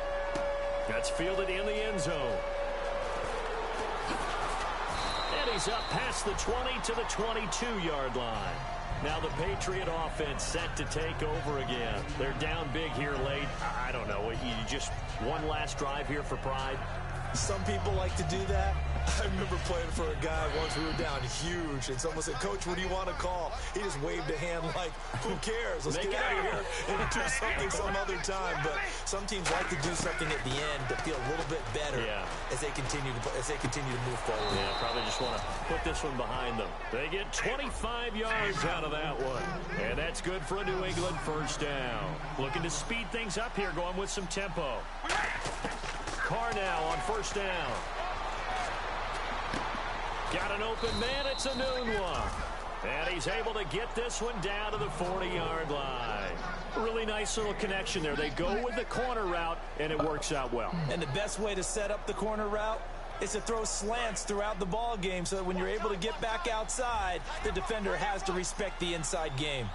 That's fielded in the end zone. And he's up past the 20 to the 22-yard line. Now the Patriot offense set to take over again. They're down big here late. I don't know. You just one last drive here for pride? Some people like to do that. I remember playing for a guy once. We were down huge, and someone said, "Coach, what do you want to call?" He just waved a hand like, "Who cares? Let's get out of here and do something some other time." But some teams like to do something at the end to feel a little bit better as they continue to move forward. Yeah, probably just want to put this one behind them. They get 25 yards out of that one, and that's good for a New England first down. Looking to speed things up here, going with some tempo. Carr now on first down. Got an open man. It's a noon one. And he's able to get this one down to the 40-yard line. Really nice little connection there. They go with the corner route, and it works out well. And the best way to set up the corner route is to throw slants throughout the ball game so that when you're able to get back outside, the defender has to respect the inside game.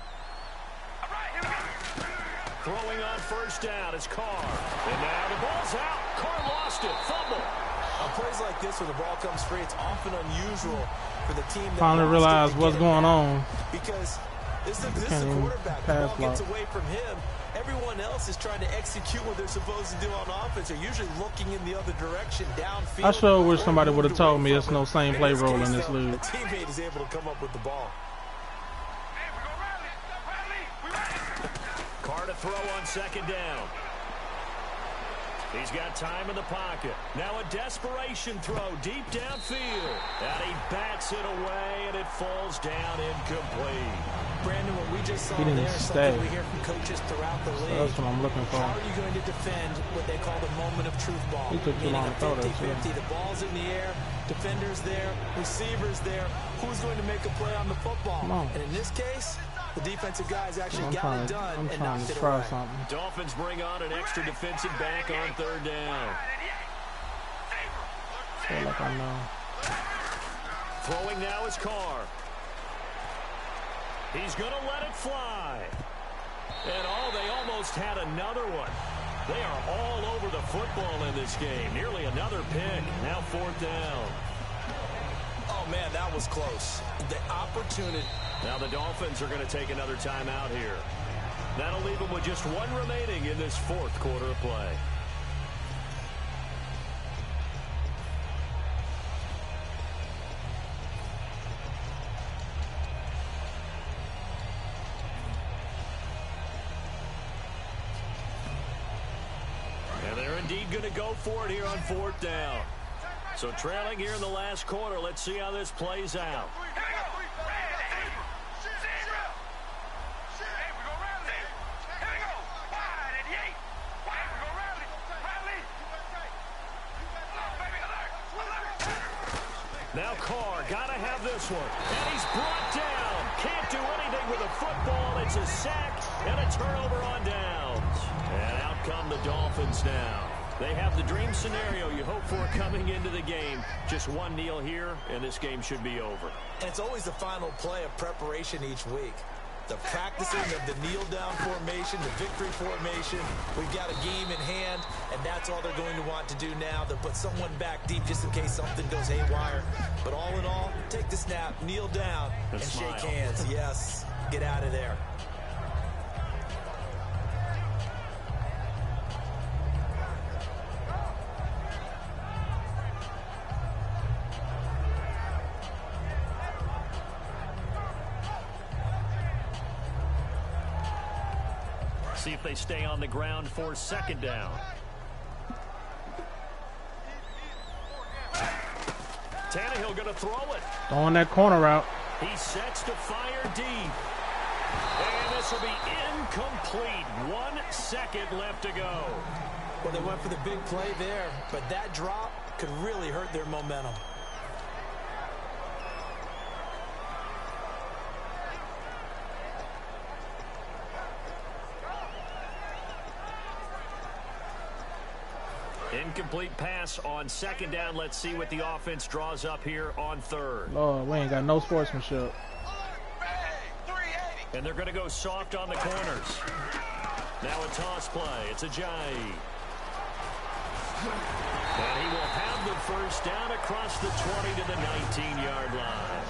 Throwing on first down is Carr. And now the ball's out. Carr lost it. Fumble. On plays like this, where the ball comes free, it's often unusual for the team that finally realize what's going on. Because this is a quarterback. The ball gets away from him. Everyone else is trying to execute what they're supposed to do on offense. They're usually looking in the other direction, downfield. I sure wish somebody would have told me it's no same play rule in this league. The teammate is able to come up with the ball. Carr to throw on second down. He's got time in the pocket. Now a desperation throw deep downfield. And he bats it away, and it falls down incomplete. Brandon, what we just saw he didn't there is stay. something we hear from coaches throughout the league. So that's what I'm looking for. How are you going to defend what they call the moment of truth ball? He took too long to throw that, 50-50. The ball's in the air, defenders there, receivers there. Who's going to make a play on the football? And in this case, the defensive guys actually got it done and knocked it away. Dolphins bring on an extra defensive back on third down. I feel like I know. Throwing now is Carr. He's going to let it fly. And they almost had another one. They are all over the football in this game. Nearly another pick. Now fourth down. Oh, man, that was close. The opportunity. Now the Dolphins are going to take another timeout here. That'll leave them with just one remaining in this fourth quarter of play. And they're indeed going to go for it here on fourth down. So trailing here in the last quarter, let's see how this plays out. Now Carr, gotta have this one. And he's brought down. Can't do anything with a football. It's a sack and a turnover on downs. And out come the Dolphins now. They have the dream scenario you hope for coming into the game. Just one kneel here, and this game should be over. And it's always the final play of preparation each week. The practicing of the kneel-down formation, the victory formation. We've got a game in hand, and that's all they're going to want to do now. They'll put someone back deep just in case something goes haywire. But all in all, take the snap, kneel down, and shake hands. Yes, get out of there. See if they stay on the ground for second down. Tannehill going to throw it. Throwing that corner out. He sets to fire deep. And this will be incomplete. 1 second left to go. Well, they went for the big play there, but that drop could really hurt their momentum. Incomplete pass on second down. Let's see what the offense draws up here on third. Lord, we ain't got no sportsmanship. And they're going to go soft on the corners. Now a toss play. It's Ajayi. And he will have the first down across the 20 to the 19-yard line.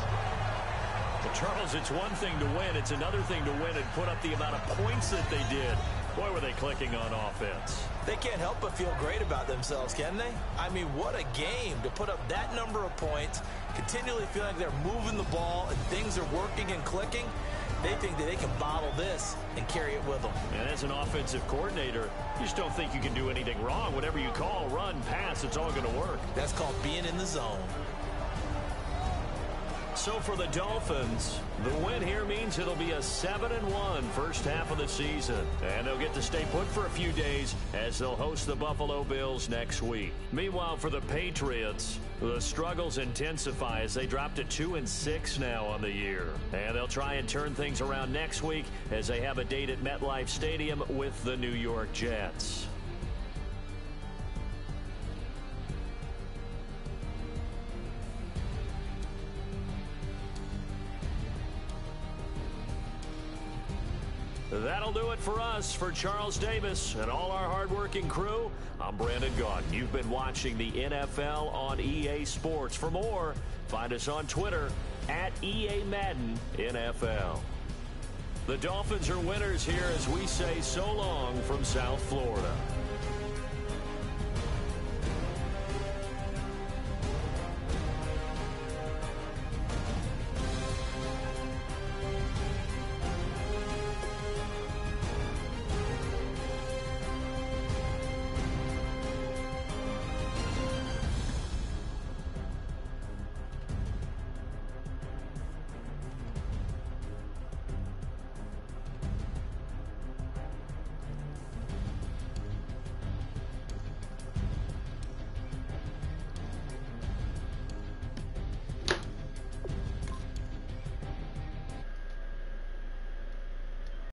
But Charles, it's one thing to win. It's another thing to win and put up the amount of points that they did. Boy, were they clicking on offense. They can't help but feel great about themselves, can they? I mean, what a game to put up that number of points, continually feel like they're moving the ball and things are working and clicking. They think that they can bottle this and carry it with them. And as an offensive coordinator, you just don't think you can do anything wrong. Whatever you call, run, pass, it's all going to work. That's called being in the zone. So for the Dolphins, the win here means it'll be a 7-1 first half of the season. And they'll get to stay put for a few days as they'll host the Buffalo Bills next week. Meanwhile, for the Patriots, the struggles intensify as they drop to 2-6 now on the year. And they'll try and turn things around next week as they have a date at MetLife Stadium with the New York Jets. That'll do it for us. For Charles Davis and all our hardworking crew, I'm Brandon Gaudin. You've been watching the NFL on EA Sports. For more, find us on Twitter at EA Madden NFL. The Dolphins are winners here as we say so long from South Florida.